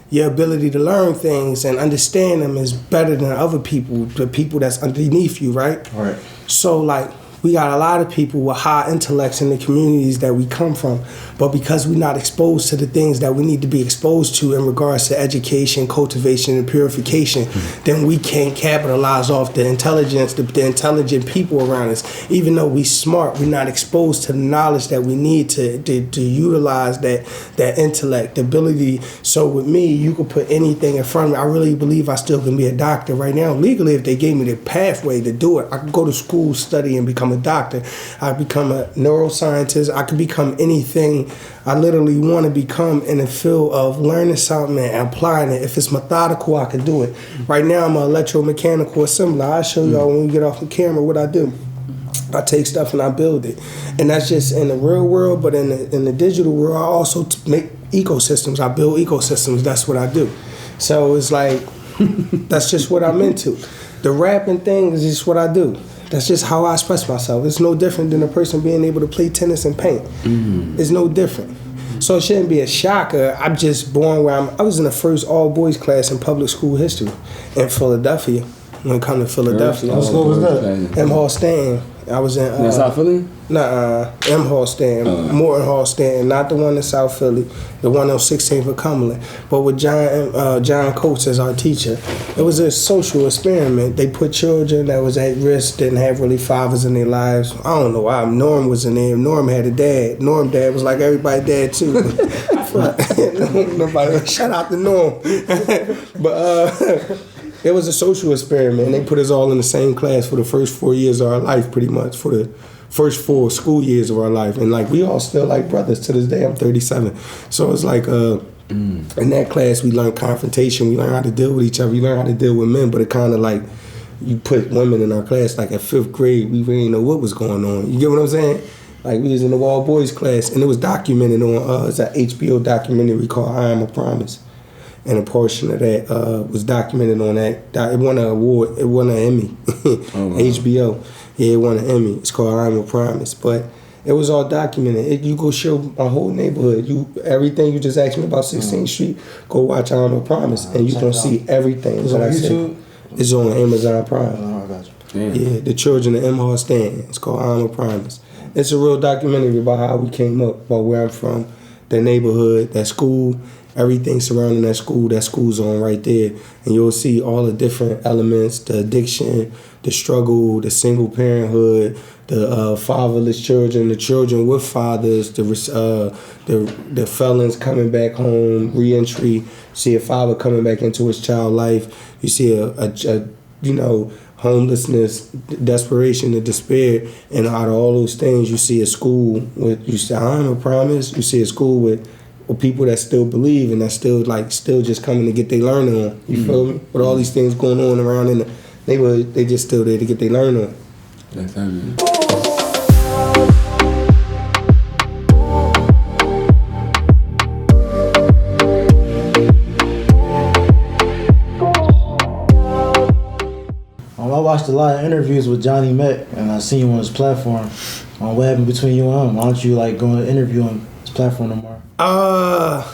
your ability to learn things and understand them is better than other people, the people that's underneath you, right? Right. So like we got a lot of people with high intellects in the communities that we come from, but because we're not exposed to the things that we need to be exposed to in regards to education, cultivation, and purification, then we can't capitalize off the intelligence, the intelligent people around us. Even though we smart, we're not exposed to the knowledge that we need to utilize that intellect, the ability. So with me, you could put anything in front of me. I really believe I still can be a doctor right now. Legally, if they gave me the pathway to do it, I could go to school, study, and become a doctor. I become a neuroscientist. I could become anything I literally want to become in the field of learning something and applying it. If it's methodical, I can do it. Right now, I'm an electromechanical assembler. I'll show y'all when we get off the camera what I do. I take stuff and I build it. And that's just in the real world, but in the digital world, I also make ecosystems. I build ecosystems. That's what I do. So it's like, that's just what I'm into. The rapping thing is just what I do. That's just how I express myself. It's no different than a person being able to play tennis and paint. It's no different. So it shouldn't be a shocker. I'm just born where I was in the first all-boys class in public school history in Philadelphia. When it comes to Philadelphia. What school was that? M. Hall Stanton. I was in South Philly? Nah, M. Hall Stanton, Morton Hall Stanton, not the one in South Philly, the one on 16th of Cumberland, but with John Coates as our teacher. It was a social experiment. They put children that was at risk, didn't have really fathers in their lives. I don't know why. Norm was in there. Norm had a dad. Norm dad was like everybody's dad too. Nobody, shout out to Norm. But it was a social experiment, and they put us all in the same class for the first 4 years of our life, pretty much, for the first 4 school years of our life. And, like, we all still like brothers to this day. I'm 37. So it's like, in that class, we learned confrontation. We learned how to deal with each other. We learned how to deal with men, but it kind of like, you put women in our class, like, at 5th grade, we really didn't know what was going on. You get what I'm saying? Like, we was in the all boys class, and it was documented on, it's an HBO documentary called I Am a Promise. And a portion of that was documented on that. It won an award. It won an Emmy. HBO. Yeah, it won an Emmy. It's called I'm a Promise. But it was all documented. You go show my whole neighborhood. Everything you just asked me about 16th Street, go watch I'm a Promise. And you gonna see everything. It's on YouTube? It's on Amazon Prime. Oh, I got you. Yeah, The Children of M. Hall Stanton. It's called I'm a Promise. It's a real documentary about how we came up, about where I'm from, that neighborhood, that school, everything surrounding that school zone right there. And you'll see all the different elements, the addiction, the struggle, the single parenthood, the fatherless children, the children with fathers, the felons coming back home, reentry. See a father coming back into his child life. You see a homelessness, desperation, and despair. And out of all those things, you see a school with, you see a promise. You see a school with people that still believe and that still just coming to get their learning on. You feel me? With all these things going on around in the neighborhood, they just still there to get their learning on. That's heavy. I watched a lot of interviews with Johnnie Mac, and I seen you on his platform. What happened between you and him? Why don't you go and interview on his platform no more? All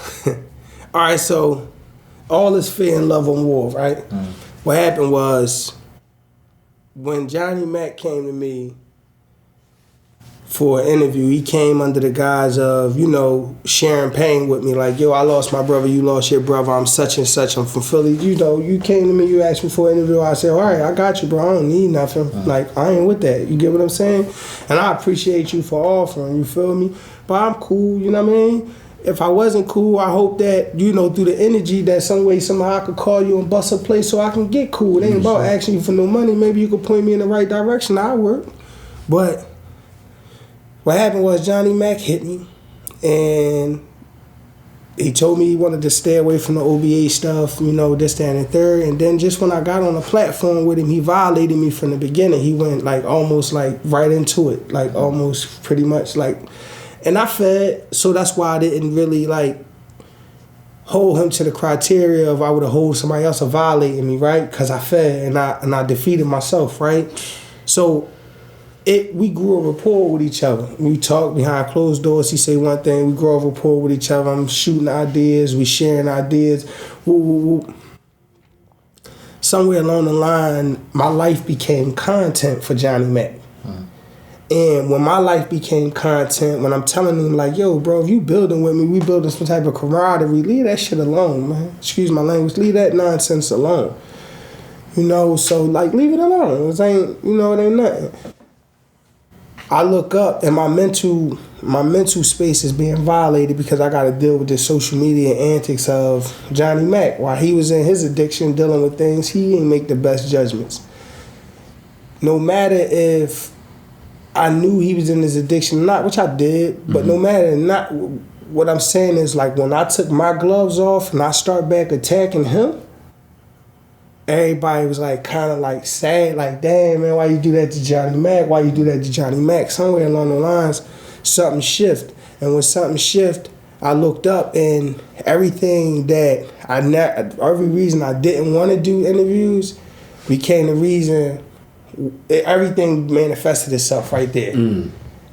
right, so all is fear and love on war, right? What happened was when Johnnie Mac came to me for an interview, he came under the guise of, sharing pain with me. Like, yo, I lost my brother, you lost your brother, I'm such and such, I'm from Philly. You came to me, you asked me for an interview, I said, all right, I got you, bro, I don't need nothing. Like, I ain't with that, you get what I'm saying? And I appreciate you for offering, you feel me? But I'm cool, you know what I mean? If I wasn't cool, I hope that, through the energy, that some way, somehow I could call you and bust a place so I can get cool. It ain't about asking you for no money. Maybe you could point me in the right direction. I'll work. But what happened was Johnnie Mac hit me, and he told me he wanted to stay away from the OBA stuff, this, that, and the third. And then just when I got on the platform with him, he violated me from the beginning. He went almost right into it, almost pretty much and I fed, so that's why I didn't really hold him to the criteria of I would have hold somebody else of violating me, right? Because I fed and I defeated myself, right? So we grew a rapport with each other. We talked behind closed doors. He say one thing, we grow a rapport with each other. I'm shooting ideas, we sharing ideas. Woo, woo, woo. Somewhere along the line, my life became content for Johnnie Mac. And when my life became content, when I'm telling him yo, bro, if you building with me, we building some type of camaraderie, leave that shit alone, man. Excuse my language, leave that nonsense alone. So leave it alone. It ain't nothing. I look up and my mental space is being violated because I gotta deal with the social media antics of Johnnie Mac. While he was in his addiction dealing with things, he ain't make the best judgments. No matter if I knew he was in his addiction or not, which I did, but no matter not, what I'm saying is when I took my gloves off and I start back attacking him, everybody was kind of sad, damn, man, why you do that to Johnnie Mac? Why you do that to Johnnie Mac? Somewhere along the lines, something shift. And when something shift, I looked up and everything that every reason I didn't want to do interviews became the reason. Everything manifested itself right there.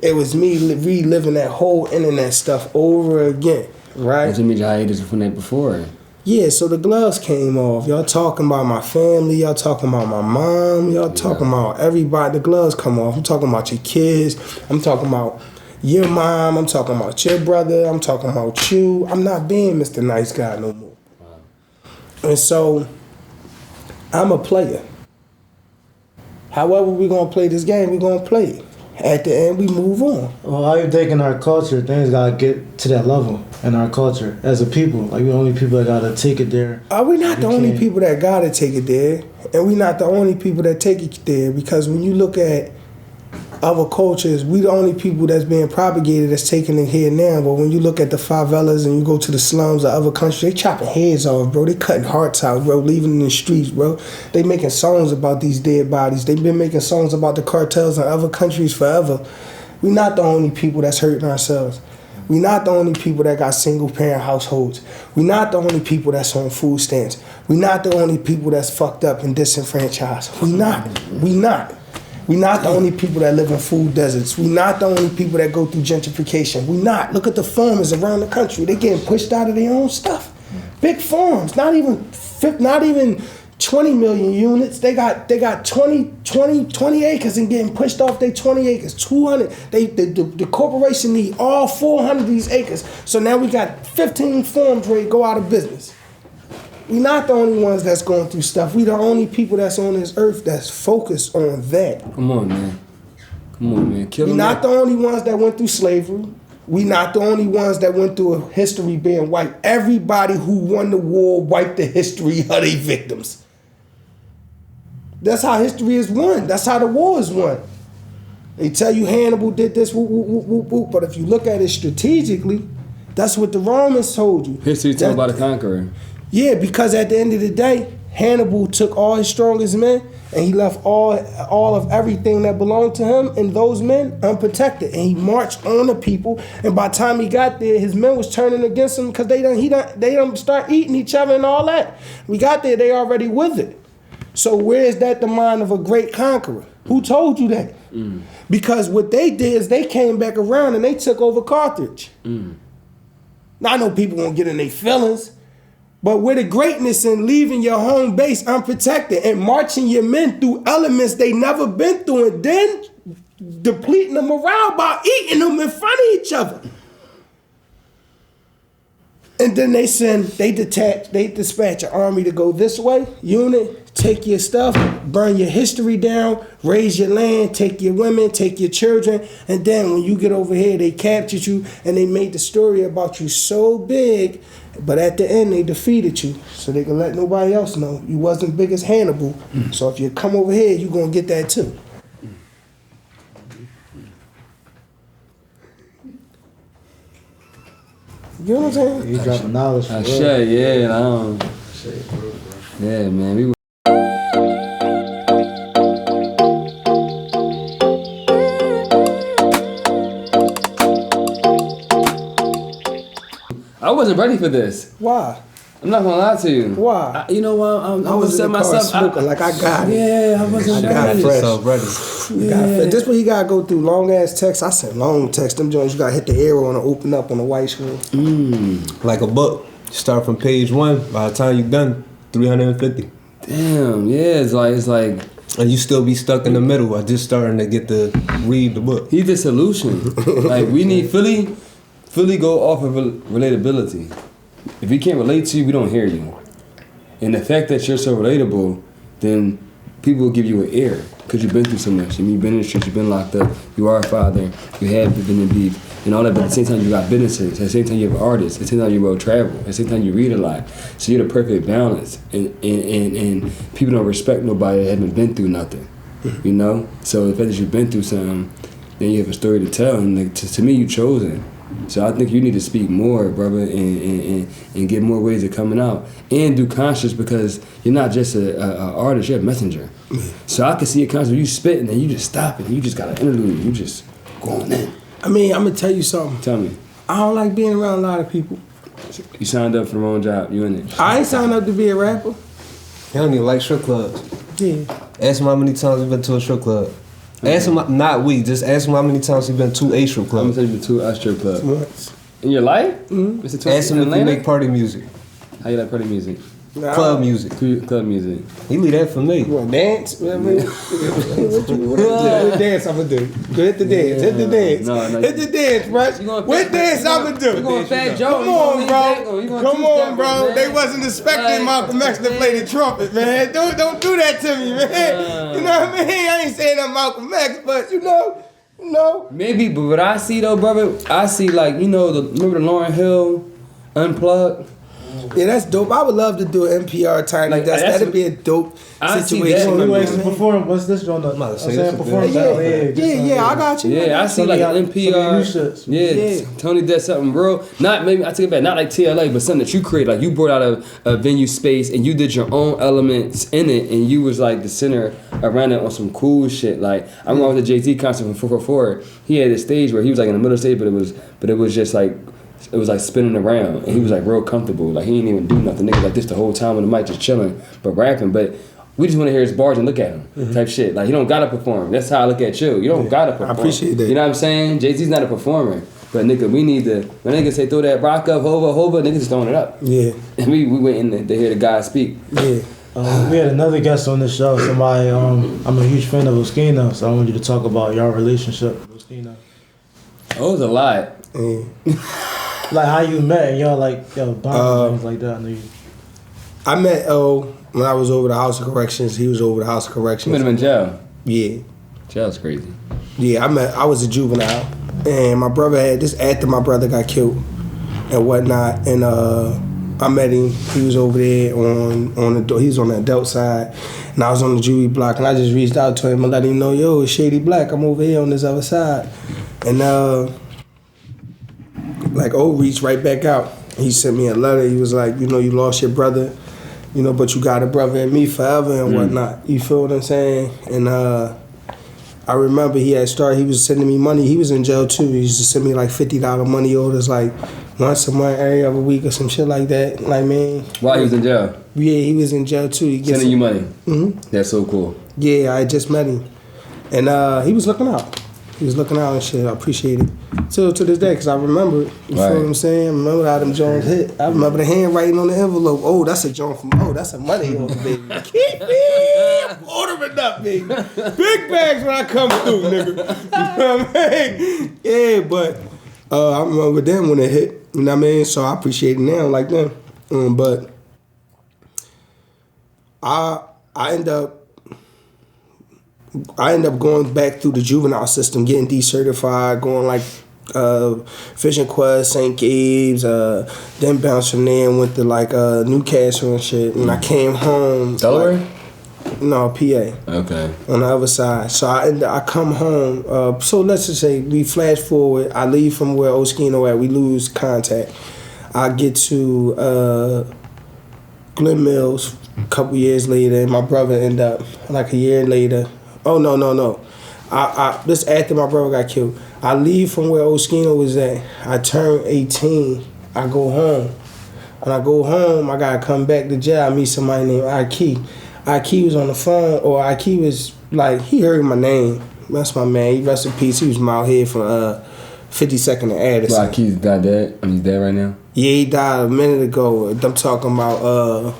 It was me reliving that whole internet stuff over again, right? That means y'all hated from that before. Yeah, so the gloves came off. Y'all talking about my family. Y'all talking about my mom. Y'all talking about everybody. The gloves come off. I'm talking about your kids. I'm talking about your mom. I'm talking about your brother. I'm talking about you. I'm not being Mr. Nice Guy no more. Wow. And so I'm a player. However we gonna play this game, we gonna play it. At the end, we move on. Well, how you think in our culture, things gotta get to that level in our culture as a people? We're the only people that gotta take it there. We're not the only people that gotta take it there, and we're not the only people that take it there, because when you look at other cultures, we the only people that's being propagated that's taking it here now. But when you look at the favelas and you go to the slums of other countries, they chopping heads off, bro. They cutting hearts out, bro, leaving in the streets, bro. They making songs about these dead bodies. They've been making songs about the cartels in other countries forever. We're not the only people that's hurting ourselves. We're not the only people that got single parent households. We're not the only people that's on food stamps. We're not the only people that's fucked up and disenfranchised. We not. We're not the only people that live in food deserts. We're not the only people that go through gentrification. We're not. Look at the farmers around the country. They getting pushed out of their own stuff. Big farms, not even 20 million units. They got 20 acres and getting pushed off their 20 acres. 200. The corporation need all 400 of these acres. So now we got 15 farms ready to go out of business. We're not the only ones that's going through stuff. We the only people that's on this earth that's focused on that. Come on, man. We're not the only ones that went through slavery. We not the only ones that went through a history being wiped. Everybody who won the war wiped the history of their victims. That's how history is won. That's how the war is won. They tell you Hannibal did this, whoop, whoop, whoop, whoop, whoop. But if you look at it strategically, that's what the Romans told you. History told about the conqueror. Yeah, because at the end of the day, Hannibal took all his strongest men and he left all of everything that belonged to him and those men unprotected. And he marched on the people. And by the time he got there, his men was turning against him because they done start eating each other and all that. We got there, they already with it. So where is that the mind of a great conqueror? Who told you that? Because what they did is they came back around and they took over Carthage. Now I know people won't get in their feelings, but where the greatness in leaving your home base unprotected and marching your men through elements they never been through and then depleting the morale by eating them in front of each other. And then they dispatch an army to go this way, unit, take your stuff, burn your history down, raise your land, take your women, take your children, and then when you get over here, they captured you and they made the story about you so big, but at the end they defeated you so they can let nobody else know you wasn't big as Hannibal. So if you come over here, you're gonna get that too. You know what I'm saying? You dropping knowledge. I shit, yeah, yeah, man. We I wasn't ready for this. Why? I'm not gonna lie to you. Why? You know what? I'm I was in the car smoking like I got it. Yeah, I wasn't ready. Ready. This what you gotta go through. Long ass text. I sent long text. Them joints you gotta hit the arrow and open up on the white screen. Like a book. Start from page 1. By the time you're done, 350. Damn, yeah, it's like And you still be stuck in the middle. I just starting to get to read the book. he's the solution. Like we need Philly go off of relatability. If we can't relate to you, we don't hear you. And the fact that you're so relatable, then people will give you an ear because you've been through so much. I mean, you've been in the streets, you've been locked up, you are a father, you have been in beef, and all that. But at the same time, you got businesses. At the same time, you have artists. At the same time, you road travel. At the same time, you read a lot. So you're the perfect balance. And people don't respect nobody that haven't been through nothing. You know? So the fact that you've been through something, then you have a story to tell. And like, to me, you chosen. So I think you need to speak more, brother, and get more ways of coming out. And do conscious because you're not just an artist, you're a messenger. So I can see a conscious where you spitting and you just stop it. You just got an interlude. You just going in. I mean, I'm gonna tell you something. Tell me. I don't like being around a lot of people. You signed up for the wrong job. You in it. I ain't signed up to be a rapper. You don't even like strip clubs. Yeah. Ask him how many times you've been to a strip club. Ask him, just ask him how many times you've been to a strip I'm club. gonna take you to a strip club. Once. In your life? Mm-hmm. Ask him if you make party music, How you like party music? club music. Club music. He leave that for me. You wanna dance? What dance I'm gonna do? Go hit the dance. Hit the dance. No, hit the dance, bro. What dance I'm gonna do? You going Fat Joe? Come on, bro. Come on, bro. They wasn't expecting Malcolm X to play the trumpet, man. Don't do that to me, man. You know what I mean? I ain't saying I'm Malcolm X, but you know. Maybe, but what I see though, brother, I see like, remember the Lauryn Hill Unplugged? Yeah, that's dope. I would love to do an NPR Tiny Like, Desk. that's That'd be a dope I see situation. that. We wait to perform. What's this on the? I'm saying perform. Yeah, I got you. Yeah, I see like NPR. Yeah, Tony did something real. Not maybe I take it back. Not like TLA, but something that you created. Like you brought out a venue space and you did your own elements in it, and you was like the center around it on some cool shit. Like I remember the JT concert from 444. He had a stage where he was like in the middle stage, but it was just like. It was like spinning around, and he was like real comfortable. Like he didn't even do nothing. Nigga like this the whole time on the mic, just chilling, but rapping. But we just want to hear his bars and look at him, type shit. Like he don't gotta perform. That's how I look at you. You don't gotta perform. I appreciate that. You know what I'm saying? Jay-Z's not a performer, but nigga, we need to. When niggas say throw that rock up, hova, niggas just throwing it up. Yeah. And we went in to hear the guy speak. Yeah. We had another guest on the show. Somebody, I'm a huge fan of Oschino, so I want you to talk about your relationship with Oschino. Oh, it was a lot. Like how you met and y'all bond and things like that. I met O when I was over the House of Corrections. He was over the House of Corrections. You met him in jail. Yeah. Jail's crazy. Yeah, I was a juvenile, and my brother had this after my brother got killed and whatnot, and I met him. He was over there he was on the adult side, and I was on the juvie block, and I just reached out to him and let him know, yo, it's Shady Black. I'm over here on this other side, and reached right back out. He sent me a letter. He was like, you lost your brother, but you got a brother in me forever and whatnot. You feel what I'm saying? And I remember he was sending me money. He was in jail too. He used to send me like $50 money orders like once a month, every other week or some shit like that. Like, man. While he was in jail? Yeah, he was in jail too. Sending you money? Mm-hmm. That's so cool. Yeah, I just met him. And he was looking out. He was looking out and shit. I appreciate it. Till to this day, because I remember it. You feel what I'm saying? I remember how them Jones hit. I remember the handwriting on the envelope. Oh, that's a Jones that's a money order, baby. Keep me ordering up, baby. Big bags when I come through, nigga. You know what I mean? Yeah, but I remember them when it hit. You know what I mean? So I appreciate it now like them. But I end up going back through the juvenile system, getting decertified, going like Fishing Quest, St. Gabe's, then bounced from there and went to like Newcastle and shit. And I came home. Delaware? No, PA. Okay. On the other side. So I come home. So let's just say we flash forward. I leave from where Oschino at. We lose contact. I get to Glen Mills a couple years later, and my brother end up like a year later. Oh, no. This after my brother got killed. I leave from where Oschino was at. I turn 18. I go home. When I go home, I gotta come back to jail. I meet somebody named Ike. Ike was on the phone, or Ike was like, he heard my name. That's my man. He rest in peace. He was from out here from 52nd and Addison. Well, Ike's died dead? He's dead right now? Yeah, he died a minute ago. I'm talking about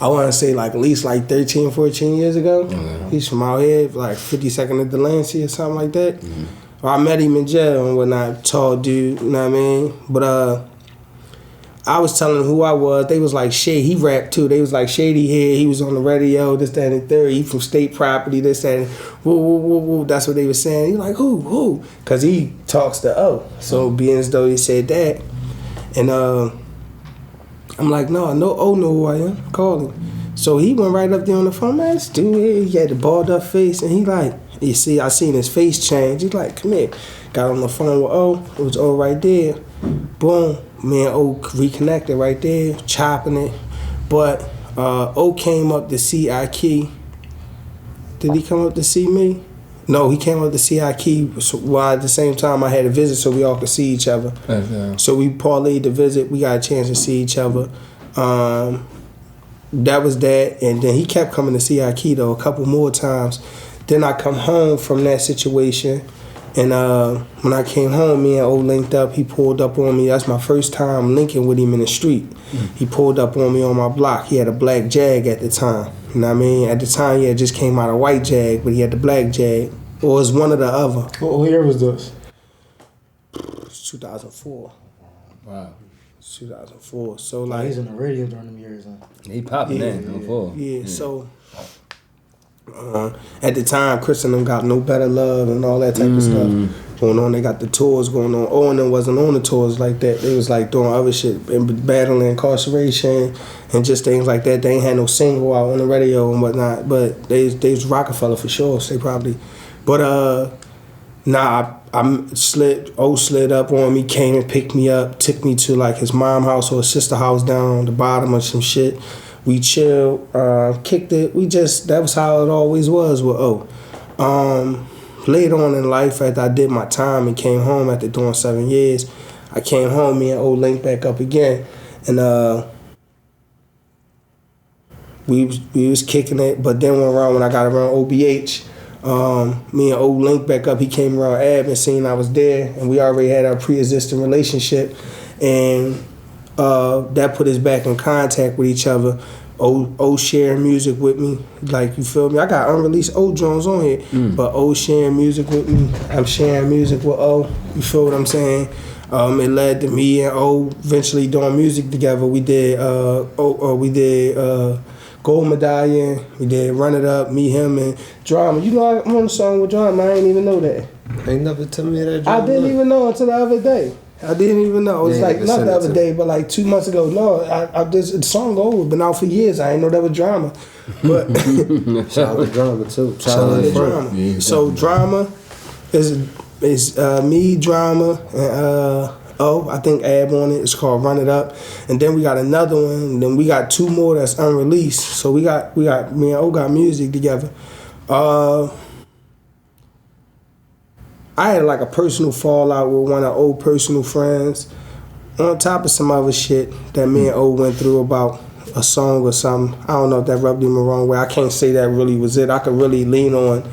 I want to say like at least like 13, 14 years ago. Okay. He's from out here, like 52nd and Delancey or something like that. Mm-hmm. Well, I met him in jail and whatnot, tall dude, you know what I mean? But I was telling them who I was. They was like, Shady, he rapped too. They was like, Shady here, he was on the radio, this, that, and the third. He from State Property, this, that, and woo, woo, woo, woo. That's what they was saying. He like, who? Because he talks to O. So being as though he said that. And I'm like, no, I know who I am. Call him. So he went right up there on the phone, man, this dude here, he had the balled up face, and he like, you see, I seen his face change. He's like, come here. Got on the phone with O. It was O right there. Boom. Me and O reconnected right there, chopping it. But O came up to see Ike. Did he come up to see me? No, he came up to see Ike while at the same time I had a visit so we all could see each other. So we parlayed the visit. We got a chance to see each other. That was that. And then he kept coming to see Ike though a couple more times. Then I come home from that situation. And when I came home, me and O linked up. He pulled up on me. That's my first time linking with him in the street. He pulled up on me on my block. He had a black Jag at the time. You know what I mean? At the time, he had just came out of white Jag, but he had the black Jag. Or it was one or the other. What year was this? 2004. Wow. 2004. So like he's on the radio during them years, huh? He popping in. Yeah. So at the time, Chris and them got No Better Love and all that type of stuff going on. They got the tours going on. O and them wasn't on the tours like that. They was like doing other shit and battling incarceration and just things like that. They ain't had no single out on the radio and whatnot. But they was Rockefeller for sure. So they probably. But I slid up on me, came and picked me up, took me to like his mom house or his sister house down on the bottom of some shit. We chilled, kicked it. That was how it always was with O. Later on in life, after I did my time and came home after doing 7 years, I came home, me and O linked back up again. And we was kicking it, but then when I got around OBH, me and O linked back up. He came around admin, seen I was there, and we already had our pre-existing relationship. And that put us back in contact with each other. O sharing music with me. Like, you feel me? I got unreleased O Jones on here, but O sharing music with me. I'm sharing music with O. You feel what I'm saying? It led to me and O eventually doing music together. We did Gold Medallion. We did Run It Up. Me, him, and Drama. You know, I'm on a song with Drama. I ain't even know that. Ain't never tell me that. Drama. I didn't even know until the other day. I didn't even know. It was like not the other day, but like 2 months ago. No, the song over. Been out for years. I ain't know that was Drama. But shout out to Drama too. Shout out to Drama. Yeah, so Drama is me, Drama, and I think Ab on it. It's called Run It Up. And then we got another one. And then we got 2 more that's unreleased. So we got me and O got music together. I had like a personal fallout with one of old personal friends, on top of some other shit that me and O went through about a song or something. I don't know if that rubbed him the wrong way. I can't say that really was it. I could really lean on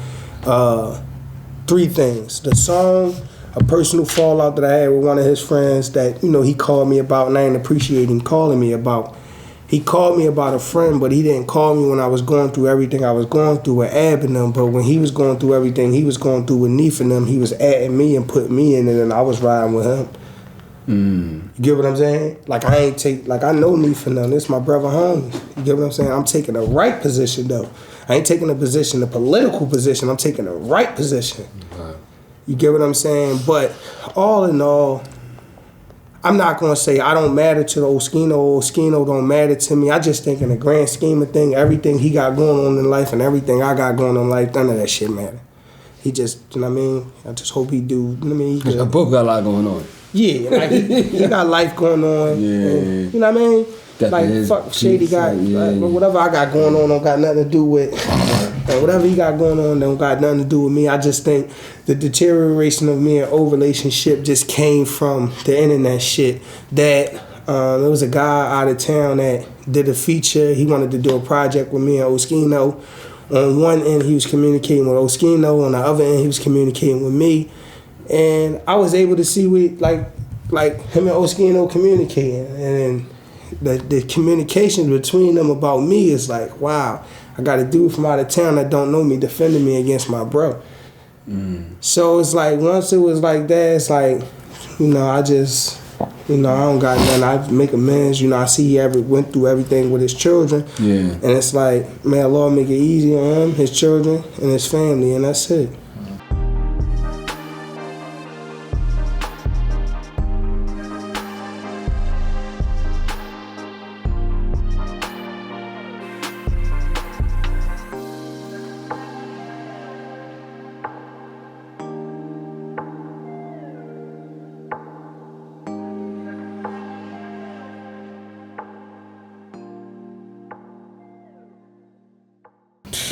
3 things: the song, a personal fallout that I had with one of his friends that, you know, he called me about, and I didn't appreciate him calling me about. He called me about a friend, but he didn't call me when I was going through everything I was going through with Ab and them. But when he was going through everything he was going through with Neef and them, he was adding me and putting me in it, and I was riding with him. You get what I'm saying? Like, I know Neef and them. This my brother homies. You get what I'm saying? I'm taking the right position, though. I ain't taking a position, a political position. I'm taking the right position. You get what I'm saying? But all in all, I'm not going to say I don't matter to the Oschino. Oschino don't matter to me. I just think in the grand scheme of things, everything he got going on in life and everything I got going on in life, none of that shit matter. He just, you know what I mean? I just hope he do, you know what I mean? He both got a lot going on. Yeah, like he got life going on. Yeah. And, you know what I mean? Like, fuck, Shady got, whatever I got going on don't got nothing to do with, and whatever he got going on don't got nothing to do with me. I just think the deterioration of me and O relationship just came from the internet shit. That there was a guy out of town that did a feature. He wanted to do a project with me and Oschino. On one end, he was communicating with Oschino. On the other end, he was communicating with me. And I was able to see like him and Oschino communicating. And the communication between them about me is like, wow, I got a dude from out of town that don't know me defending me against my bro. So it's like, once it was like that, it's like, you know, I just, you know, I don't got nothing. I make amends. You know, I see he went through everything with his children. Yeah. And it's like, may Allah make it easy on him, his children, and his family, and that's it.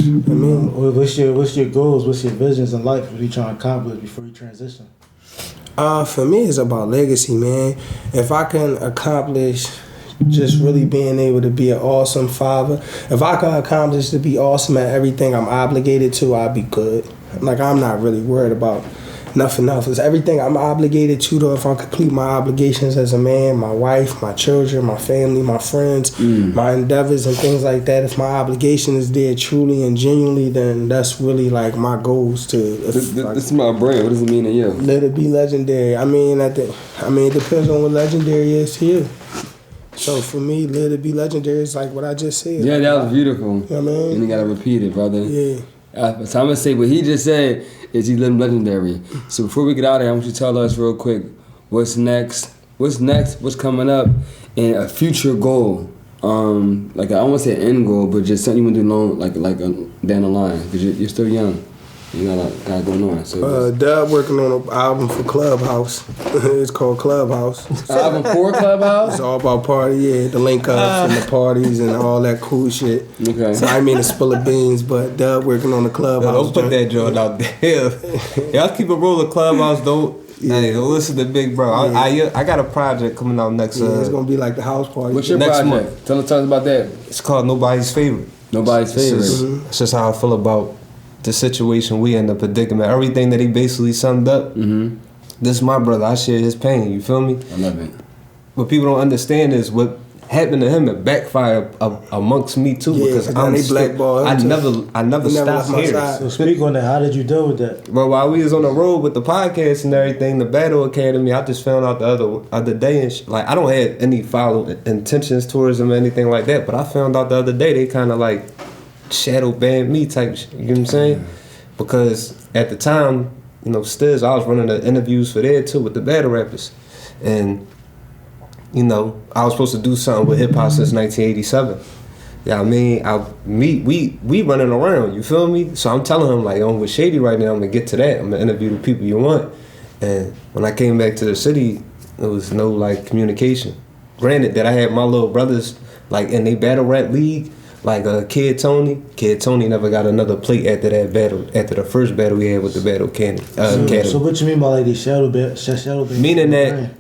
I mean, what's your goals? What's your visions in life? What are you trying to accomplish before you transition? For me, it's about legacy, man. If I can accomplish just really being able to be an awesome father, if I can accomplish to be awesome at everything I'm obligated to, I'll be good. Like, I'm not really worried about nothing else. It's everything I'm obligated to, though. If I complete my obligations as a man, my wife, my children, my family, my friends, my endeavors and things like that, if my obligation is there truly and genuinely, then that's really like my goals to. This is my brand. What does it mean to you? Let it be legendary. I mean, it depends on what legendary is to you. So for me, let it be legendary is like what I just said. Yeah, that was beautiful. You know what I mean? And you gotta repeat it, brother. Yeah. So I'm gonna say what he just said is he living legendary. So before we get out of here, I want you to tell us real quick what's next, what's coming up, and a future goal. Like, I don't want to say an end goal, but just something you want to do long, like down the line, because you're still young. You got a lot going on. So Dub working on an album for Clubhouse. It's called Clubhouse. Album for Clubhouse? It's all about party, yeah. The link ups and the parties and all that cool shit. Okay. So I mean to spill the beans, but Dub working on the Clubhouse. Don't put that joint out there. Y'all keep a roll of Clubhouse, don't. Yeah. Hey, don't listen to Big Bro. Yeah. I got a project coming out next. Yeah, it's gonna be like the house party. What's your next project? month? Tell us about that. It's called Nobody's Favorite. Nobody's Favorite. It's just how I feel about the situation we in, the predicament, everything that he basically summed up. This is my brother. I share his pain. You feel me? I love it. What people don't understand is what happened to him, it backfired amongst me too, Yeah, because 'cause I'm they still, blackball I him, too. never He never stopped left my hearing. side. So speak on that. How did you deal with that? But while we was on the road with the podcast and everything, the Battle Academy, I just found out the other day, and like I don't have any foul intentions towards them or anything like that, but I found out the other day they kind of like shadow banned me type shit, you know what I'm saying? Because at the time, you know, Stiz, I was running the interviews for there too with the battle rappers, and you know, I was supposed to do something with hip hop since 1987. Yeah, I mean, we running around, you feel me? So I'm telling him like, I'm with Shady right now, I'm gonna get to that, I'm gonna interview the people you want. And when I came back to the city, there was no like communication. Granted that I had my little brothers like in they battle rap league, like Kid Tony never got another plate after that battle, after the first battle we had with the Battle Academy. So what you mean by like they shadow ban? Meaning that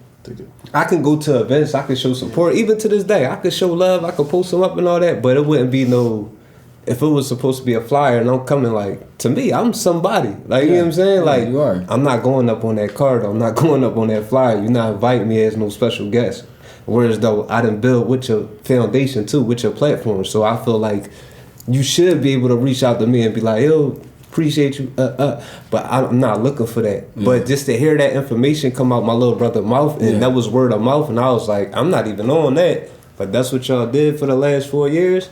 I can go to events, I can show support, even to this day. I could show love, I could post them up and all that, but it wouldn't be no, if it was supposed to be a flyer and I'm coming like, to me, I'm somebody. Like, you know what I'm saying? Like, you are. I'm not going up on that card, I'm not going up on that flyer. You're not inviting me as no special guest. Whereas though, I done build with your foundation too, with your platform. So I feel like you should be able to reach out to me and be like, yo, appreciate you, but I'm not looking for that. But just to hear that information come out my little brother's mouth, and that was word of mouth, and I was like, I'm not even on that. But that's what y'all did for the last 4 years.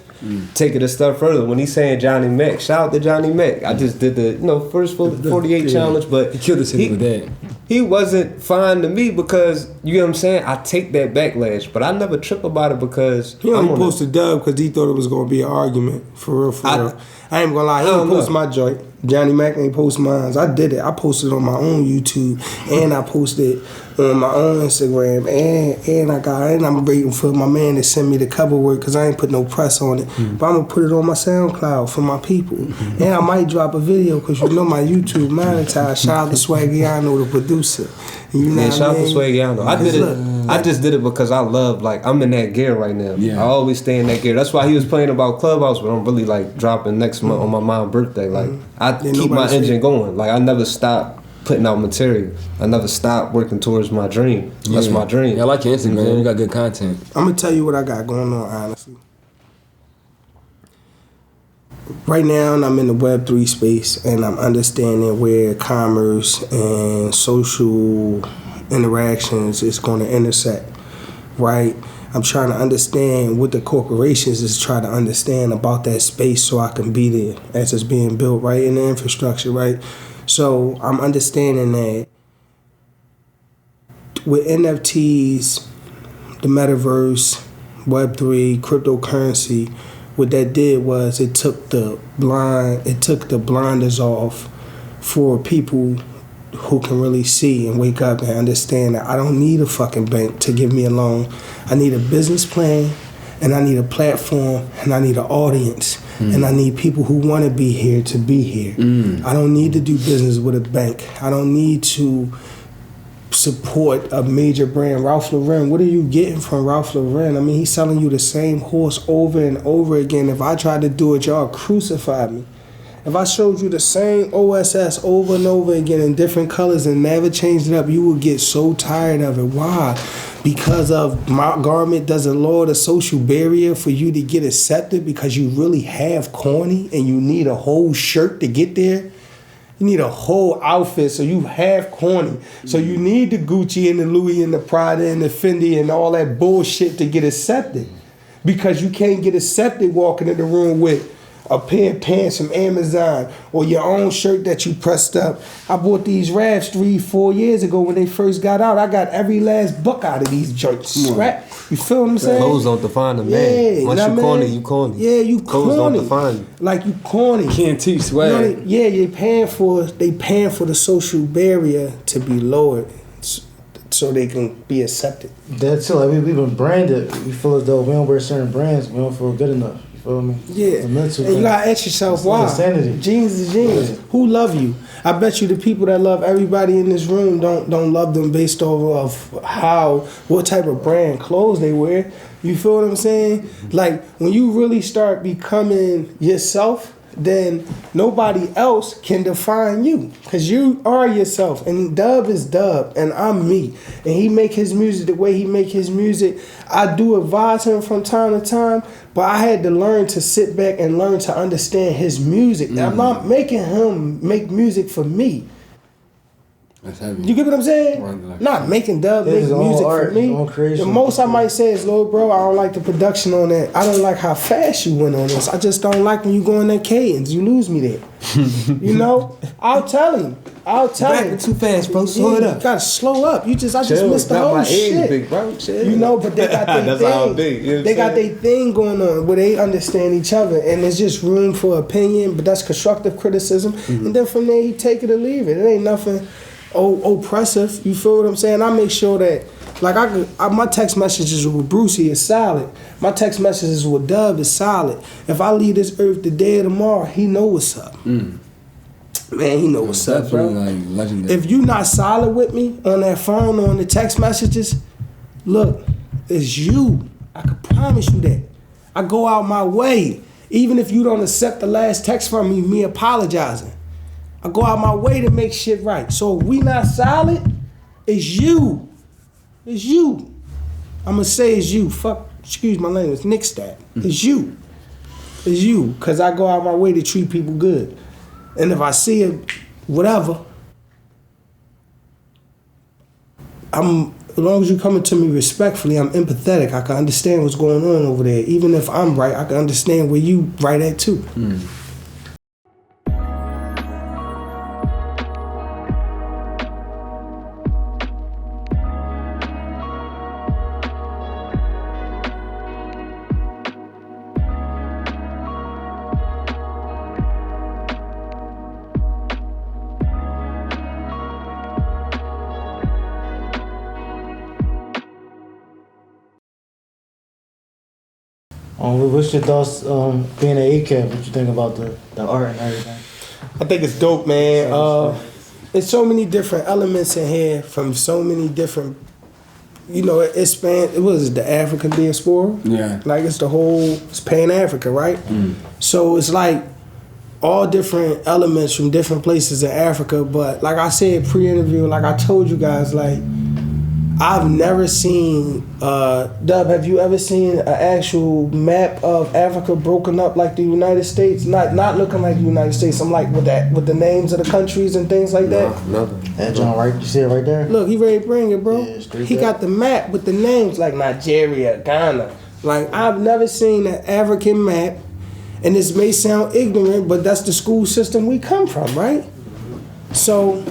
Take it a step further. When he's saying Johnnie Mac, shout out to Johnnie Mac. I just did the first 48 challenge, but He killed the city with that. He wasn't fine to me because, you know what I'm saying, I take that backlash, but I never trip about it because He only posted Dub because he thought it was going to be an argument. For real, real. I ain't gonna lie, he didn't post my joint. Johnnie Mac ain't post mine. I did it. I posted on my own YouTube and I posted on my own Instagram and I'm waiting for my man to send me the cover work because I ain't put no press on it. But I'm gonna put it on my SoundCloud for my people. And I might drop a video because you know my YouTube monetized. Shout out to Swaggiano, the producer. You know yeah, shout out to I mean? Swaggiano. I just did it because I love, like, I'm in that gear right now. Yeah. I always stay in that gear. That's why he was playing about Clubhouse, but I'm really like dropping next month on my mom's birthday. Like, I keep my engine going. Like, I never stop putting out material. I never stop working towards my dream. That's my dream. Yeah, I like your Instagram. You got good content. I'm gonna tell you what I got going on, honestly. Right now, I'm in the Web3 space, and I'm understanding where commerce and social interactions is going to intersect, right? I'm trying to understand what the corporations is trying to understand about that space so I can be there as it's being built, right, in the infrastructure, right? So I'm understanding that with NFTs, the metaverse, Web3, cryptocurrency, what that did was it took the blinders off for people who can really see and wake up and understand that I don't need a fucking bank to give me a loan. I need a business plan, and I need a platform, and I need an audience, and I need people who want to be here to be here. I don't need to do business with a bank. I don't need to support a major brand. Ralph Lauren, what are you getting from Ralph Lauren? I mean, he's selling you the same horse over and over again. If I tried to do it, y'all crucify me. If I showed you the same OSS over and over again in different colors and never changed it up, you would get so tired of it. Why? Because of my garment doesn't lower the social barrier for you to get accepted because you really have corny and you need a whole shirt to get there. You need a whole outfit, so you have corny. So you need the Gucci and the Louis and the Prada and the Fendi and all that bullshit to get accepted. Because you can't get accepted walking in the room with a pair of pants from Amazon or your own shirt that you pressed up. I bought these Ravs 3-4 years ago when they first got out. I got every last buck out of these joints. Scrap. You feel what I'm saying? Clothes don't define the man. Once you corny, you corny. Yeah, you Clothes corny. don't define you. Like you corny. Can't teach swag. They paying for the social barrier to be lowered so they can be accepted. That's too. Like we've been branded. We feel as though we don't wear certain brands, we don't feel good enough. You feel me? Yeah. And you gotta ask yourself why. Insanity. Jeans is jeans. Yeah. Who love you? I bet you the people that love everybody in this room don't love them based off of what type of brand clothes they wear. You feel what I'm saying? Like when you really start becoming yourself then nobody else can define you, because you are yourself. And Dub is Dub, and I'm me. And he make his music the way he make his music. I do advise him from time to time, but I had to learn to sit back and learn to understand his music. I'm not making him make music for me. That's heavy. You get what I'm saying? Right. Not making Dub make His own music art, for me. his own creation. The most I might say is, "Lil bro, I don't like the production on that. I don't like how fast you went on this. I just don't like when you go in that cadence. You lose me there." You know? I'll tell him. Rapping too fast, bro. Slow it up. You gotta slow up. I just missed the Not whole my age, shit. big bro. Chill. You know, but they got their That's thing. how it be, you know what They I'm got their thing going on where they understand each other, and there's just room for opinion, but that's constructive criticism. And then from there, he take it or leave it. It ain't nothing oppressive. You feel what I'm saying? I make sure that, like, my text messages with Brucey is solid. My text messages with Dub is solid. If I leave this earth today or tomorrow, he know what's up. Man, he know what's up, bro. Like legendary. If you not solid with me on that phone or on the text messages, look, it's you. I can promise you that. I go out my way. Even if you don't accept the last text from me apologizing. I go out my way to make shit right. So if we not solid, it's you. It's you. I'ma say it's you. Fuck, excuse my language, nix that. It's you. It's you. Cause I go out my way to treat people good. And if I see it, whatever, as long as you coming to me respectfully, I'm empathetic. I can understand what's going on over there. Even if I'm right, I can understand where you right at too. What's your thoughts being at ACAF? What you think about the art and everything? I think it's dope, man. It's so many different elements in here from so many different, you know, it spans, it was the African diaspora. Yeah. Like it's Pan-Africa, right? So it's like all different elements from different places in Africa. But like I said pre-interview, like I told you guys, like I've never seen, Dub, have you ever seen an actual map of Africa broken up like the United States? Not looking like the United States. I'm like with the names of the countries and things like that. Nothing. That John, right? You see it right there? Look, he ready to bring it, bro. Yeah, straight He back. got the map with the names like Nigeria, Ghana. Like I've never seen an African map, and this may sound ignorant, but that's the school system we come from, right? So,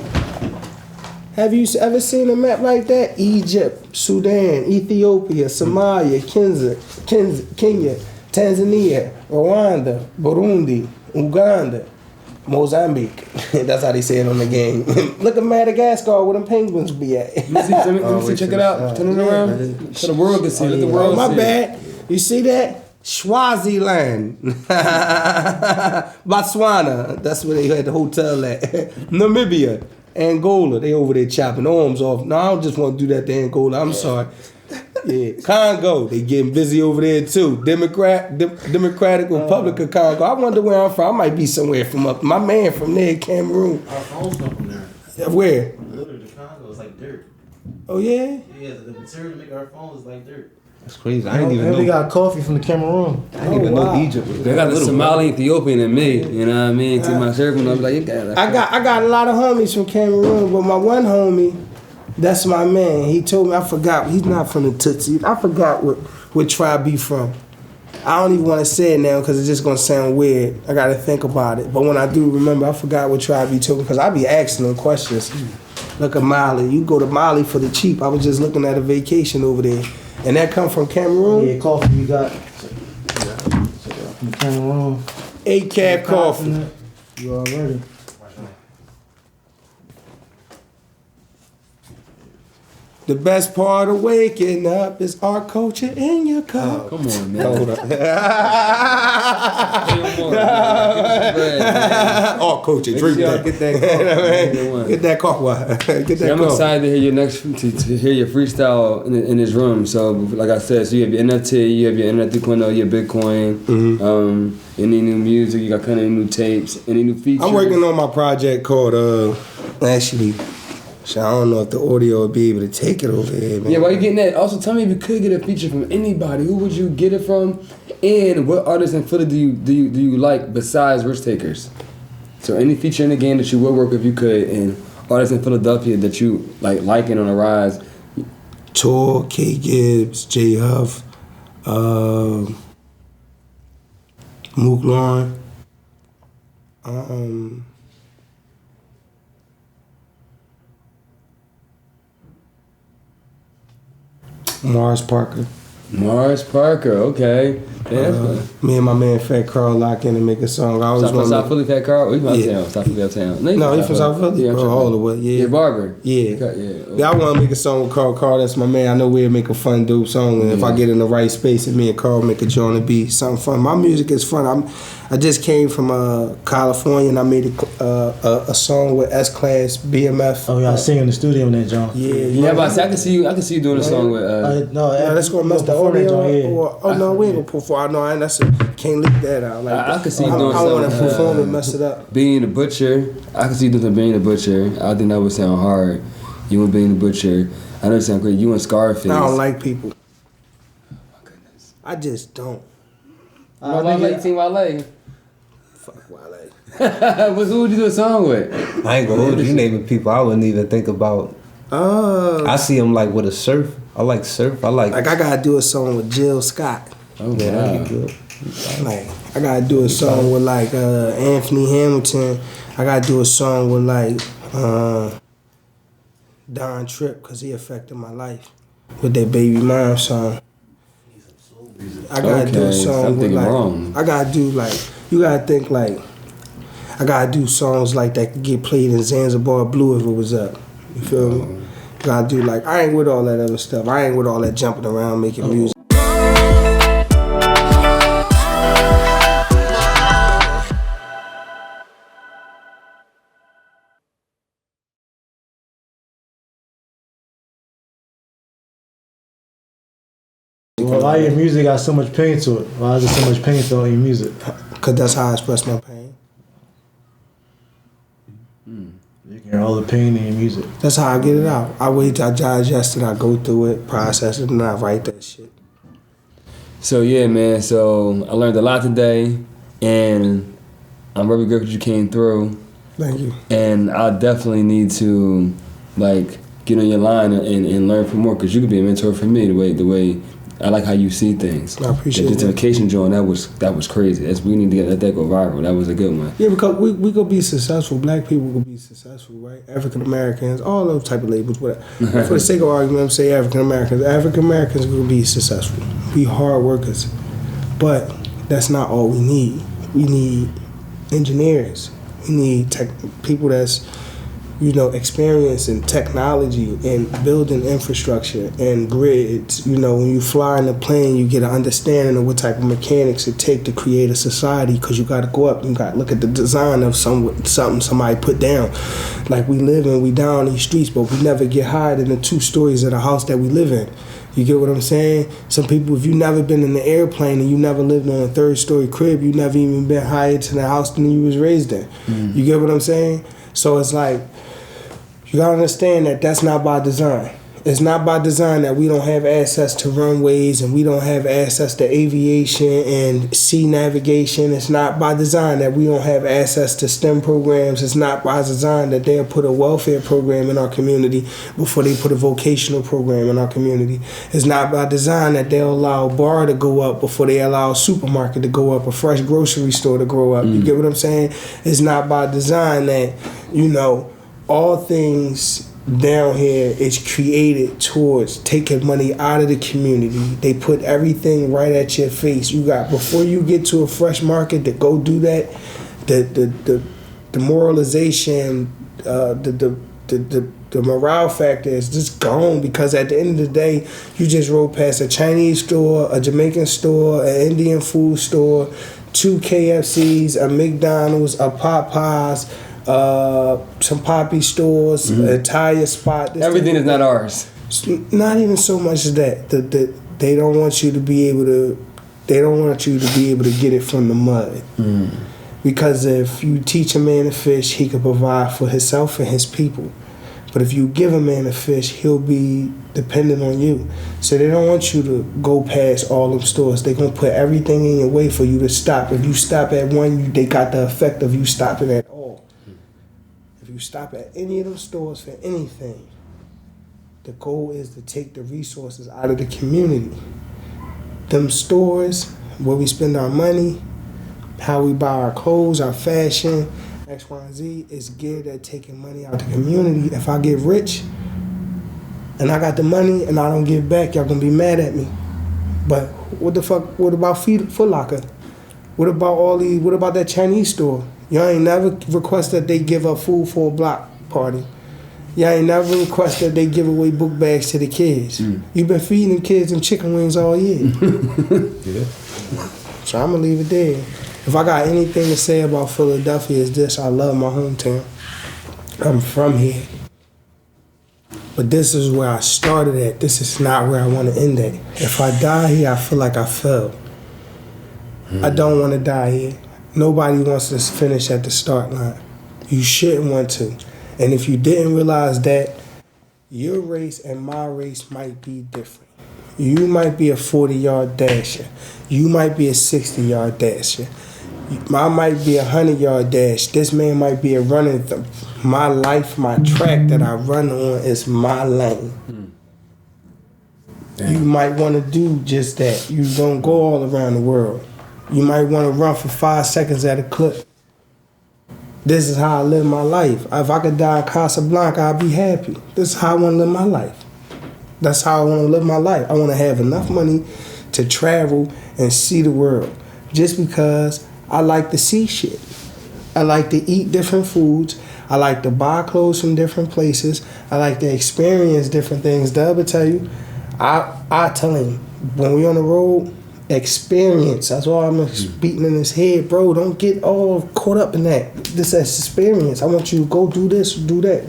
have you ever seen a map like that? Egypt, Sudan, Ethiopia, Somalia, Kenya, Tanzania, Rwanda, Burundi, Uganda, Mozambique. That's how they say it on the game. Look at Madagascar where them penguins be at. Let me see, check it out. Turn it around so the world can see. Let the Oh, world my see. bad. You see that? Swaziland. Botswana. That's where they had the hotel at. Namibia. Angola. They over there chopping arms off. No, I don't just want to do that to Angola. I'm sorry. Yeah. Congo. They getting busy over there too. Democratic Republic of Congo. I wonder where I'm from. I might be somewhere from up. My man from there, Cameroon. Our phones come from there. Where? Literally, the Congo is like dirt. Oh yeah? Yeah, the material to make our phones is like dirt. That's crazy. I didn't even And know. we got coffee from the Cameroon. I didn't even wow. know Egypt was They got the little. Somali, Ethiopian, and me. You know what I mean? To my circle, I'm like, you got it. I got a lot of homies from Cameroon, but my one homie, that's my man. He told me, I forgot, he's not from the Tutsi. I forgot what tribe he from. I don't even want to say it now because it's just gonna sound weird. I gotta think about it. But when I do remember, I forgot what tribe he told me because I be asking him questions. Look at Mali. You go to Mali for the cheap. I was just looking at a vacation over there. And that come from Cameroon? Yeah, coffee you got from Cameroon. ACAF coffee. You already. The best part of waking up is our culture in your cup. Come on, man. Hold up. Come on, man. Our culture, Make drink sure y'all that. get that coffee. Get that coffee. Get that I'm coffee. excited to hear your next to hear your freestyle in this room. So, like I said, so you have your NFT, you have your NFT, your Bitcoin, any new music, you got kind of new tapes, any new features. I'm working on my project called actually. So I don't know if the audio will be able to take it over here, man. Yeah, why you getting that? Also, tell me if you could get a feature from anybody, who would you get it from, and what artists in Philly do you like besides risk takers? So any feature in the game that you would work with if you could, and artists in Philadelphia that you liking on the rise. Tor, K Gibbs, J Huff, Mook Lauren, Mars Parker. Mars Parker, okay. Yeah, Me and my man Fat Carl lock in and make a song. I always want South Philly, Fat Carl? He from Yeah. South Philly, uptown. No, he from South Philly. Yeah, Bro, all the way. Yeah. Yeah, Barber. Yeah. Yeah. I want to make a song with Carl. Carl, that's my man. I know we'll make a fun, dope song. And if I get in the right space and me and Carl make a joint and be something fun. My music is fun. I just came from California and I made a song with S-Class, BMF. Oh, y'all sing in the studio in that John. Yeah, but I can see you doing a song with. Yeah, that's gonna mess the audio. No, we ain't gonna perform. No, can't leave that out. Like, I can see you doing I want to something, perform and mess it up. Being the Butcher, I can see you doing Being the Butcher. I think that would sound hard. You and Being the Butcher. I know it sound great. You and Scarface. I don't like people. Oh my goodness. I just don't. Wale, Team Wale. Fuck Wale. Who would you do a song with? I ain't gonna hold you naming people I wouldn't even think about. I see them like with a surf. I like surf. I I gotta do a song with Jill Scott. Oh, yeah, wow. good. Like I gotta do a song with like Anthony Hamilton. I gotta do a song with like Don Tripp because he affected my life with that Baby Mom song. I gotta do a song with like I gotta do like you gotta think like I gotta do songs like that could get played in Zanzibar Blue if it was up. You feel me? Gotta do like I ain't with all that other stuff. I ain't with all that jumping around making music. Well, why your music got so much pain to it? Why is there so much pain to all your music? Cause that's how I express my pain. You can hear all the pain in your music. That's how I get it out. I wait till I digest it, I go through it, process it, and I write that shit. So yeah, man. So I learned a lot today, and I'm very grateful you came through. Thank you. And I definitely need to get on your line and learn from more, because you could be a mentor for me. The way I like how you see things. I appreciate the that. gentrification joint, that was crazy. We need to let that go viral. That was a good one. Yeah, because we could be successful. Black people could be successful, right? African Americans, all those type of labels. Whatever. For the sake of argument, I'm saying African Americans. African Americans could be successful, be hard workers, but that's not all we need. We need engineers. We need people that's experience in technology and building infrastructure and grids. When you fly in a plane, you get an understanding of what type of mechanics it take to create a society, because you got to go up, you got to look at the design of something somebody put down. Like we live in, we down these streets, but we never get higher than the 2 stories of the house that we live in. You get what I'm saying? Some people, if you never been in the airplane and you never lived on a 3rd-story crib, you never even been higher to the house than you was raised in. You get what I'm saying? So it's like, you gotta understand that that's not by design. It's not by design that we don't have access to runways and we don't have access to aviation and sea navigation. It's not by design that we don't have access to STEM programs. It's not by design that they'll put a welfare program in our community before they put a vocational program in our community. It's not by design that they'll allow a bar to go up before they allow a supermarket to go up, a fresh grocery store to grow up. You get what I'm saying? It's not by design that, all things down here is created towards taking money out of the community. They put everything right at your face. You got, before you get to a fresh market to go do that, the moralization, the the morale factor is just gone, because at the end of the day, you just rode past a Chinese store, a Jamaican store, an Indian food store, 2 KFCs, a McDonald's, a Popeyes, some poppy stores, a tire spot. Everything is not ours. Not even so much as that. They don't want you to be able to. They don't want you to be able to get it from the mud. Because if you teach a man to fish, he can provide for himself and his people. But if you give a man a fish, he'll be dependent on you. So they don't want you to go past all them stores. They're going to put everything in your way for you to stop. If you stop at one, they got the effect of you stopping at all. If you stop at any of them stores for anything, the goal is to take the resources out of the community. Them stores where we spend our money, how we buy our clothes, our fashion, X, Y, and Z, is geared at taking money out of the community. If I get rich and I got the money and I don't give back, y'all gonna be mad at me. But what the fuck? What about Foot Locker? What about that Chinese store? Y'all ain't never request that they give up food for a block party. Y'all ain't never request that they give away book bags to the kids. You've been feeding them kids them chicken wings all year. So I'm gonna leave it there. If I got anything to say about Philadelphia, is this: I love my hometown. I'm from here. But this is where I started at. This is not where I want to end at. If I die here, I feel like I failed. I don't want to die here. Nobody wants to finish at the start line. You shouldn't want to. And if you didn't realize that, your race and my race might be different. You might be a 40-yard dasher. You might be a 60-yard dasher. I might be a 100-yard dash. This man might be a running. My life, my track that I run on is my lane. You might want to do just that. You don't go all around the world. You might want to run for 5 seconds at a clip. This is how I live my life. If I could die in Casablanca, I'd be happy. This is how I want to live my life. That's how I want to live my life. I want to have enough money to travel and see the world. Just because I like to see shit. I like to eat different foods. I like to buy clothes from different places. I like to experience different things. Dub will tell you, I tell him, when we on the road, experience. That's why I'm beating in his head, bro. Don't get all caught up in that. This is experience. I want you to go do this, do that.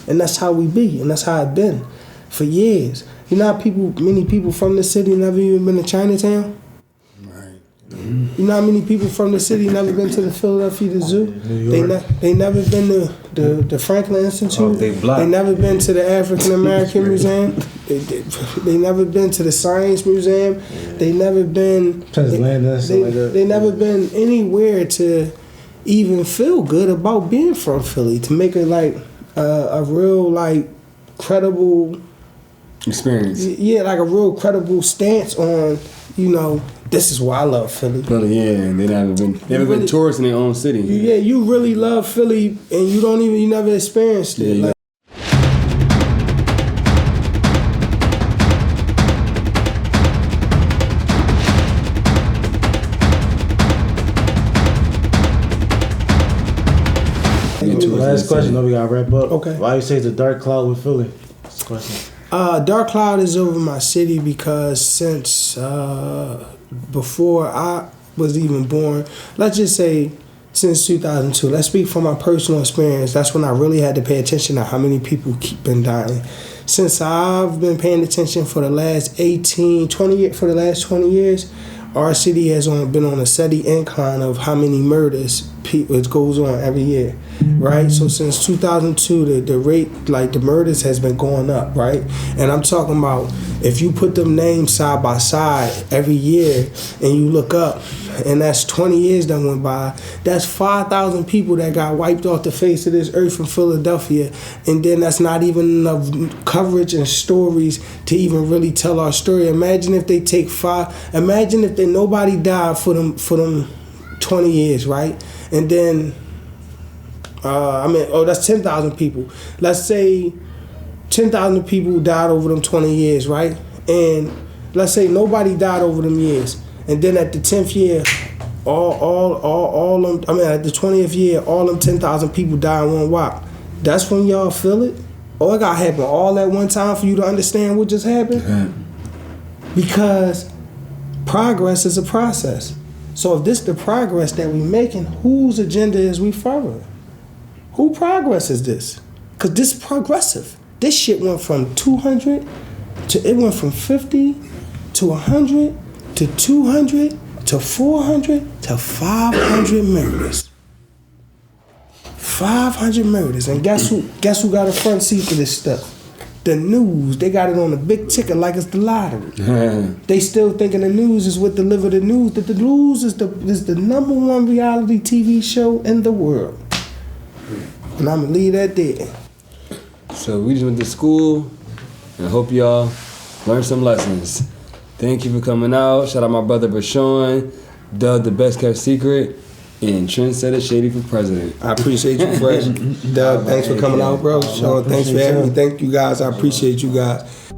And that's how we be, and that's how it's been for years. You know how many people from the city never even been to Chinatown? You know how many people from the city never been to the Philadelphia Zoo? They never been to the Franklin Institute. They never been to the African American Museum. They never been to the Science Museum. They never been. They never been anywhere to even feel good about being from Philly, to make it like a real like credible experience. Yeah, like a real credible stance on, you know, this is why I love Philly. Yeah, they never been tourists in their own city. Yeah, you really love Philly, and you never experienced it. Yeah, like, Last question, though, we gotta wrap up. Okay. Why you say it's a dark cloud with Philly? That's the question. Dark cloud is over my city because since before I was even born, let's just say since 2002, let's speak from my personal experience. That's when I really had to pay attention to how many people keep been dying. Since I've been paying attention for the last 20 years, our city has been on a steady incline of how many murders it goes on every year, right? So since 2002, the rate, like the murders has been going up, right? And I'm talking about if you put them names side by side every year and you look up, and that's 20 years that went by, that's 5,000 people that got wiped off the face of this earth from Philadelphia, and then that's not even enough coverage and stories to even really tell our story. Imagine if nobody died for them 20 years, right? And then, that's 10,000 people. Let's say 10,000 people died over them 20 years, right? And let's say nobody died over them years. And then at the 10th year, at the 20th year, all them 10,000 people die in one whop. that's when y'all feel it. Or it got to happen all at one time for you to understand what just happened. Because progress is a process. So if this the progress that we making, whose agenda is we following? Who progress is this? Because this is progressive. This shit went from 200 it went from 50 to 100 to 200 to 400 to 500 murders. 500 murders. And guess who got a front seat for this stuff? The news. They got it on the big ticker like it's the lottery. They still thinking the news is what deliver the news. That the news is the number one reality TV show in the world. And I'm gonna leave that there. So we just went to school, and I hope y'all learned some lessons. Thank you for coming out. Shout out my brother Rashawn, dubbed the best kept secret, and Trendsetta Shady for president. I appreciate you, Fresh. Doug, thanks for coming out, bro. Sean, thanks for having me. Thank you guys. I appreciate you guys.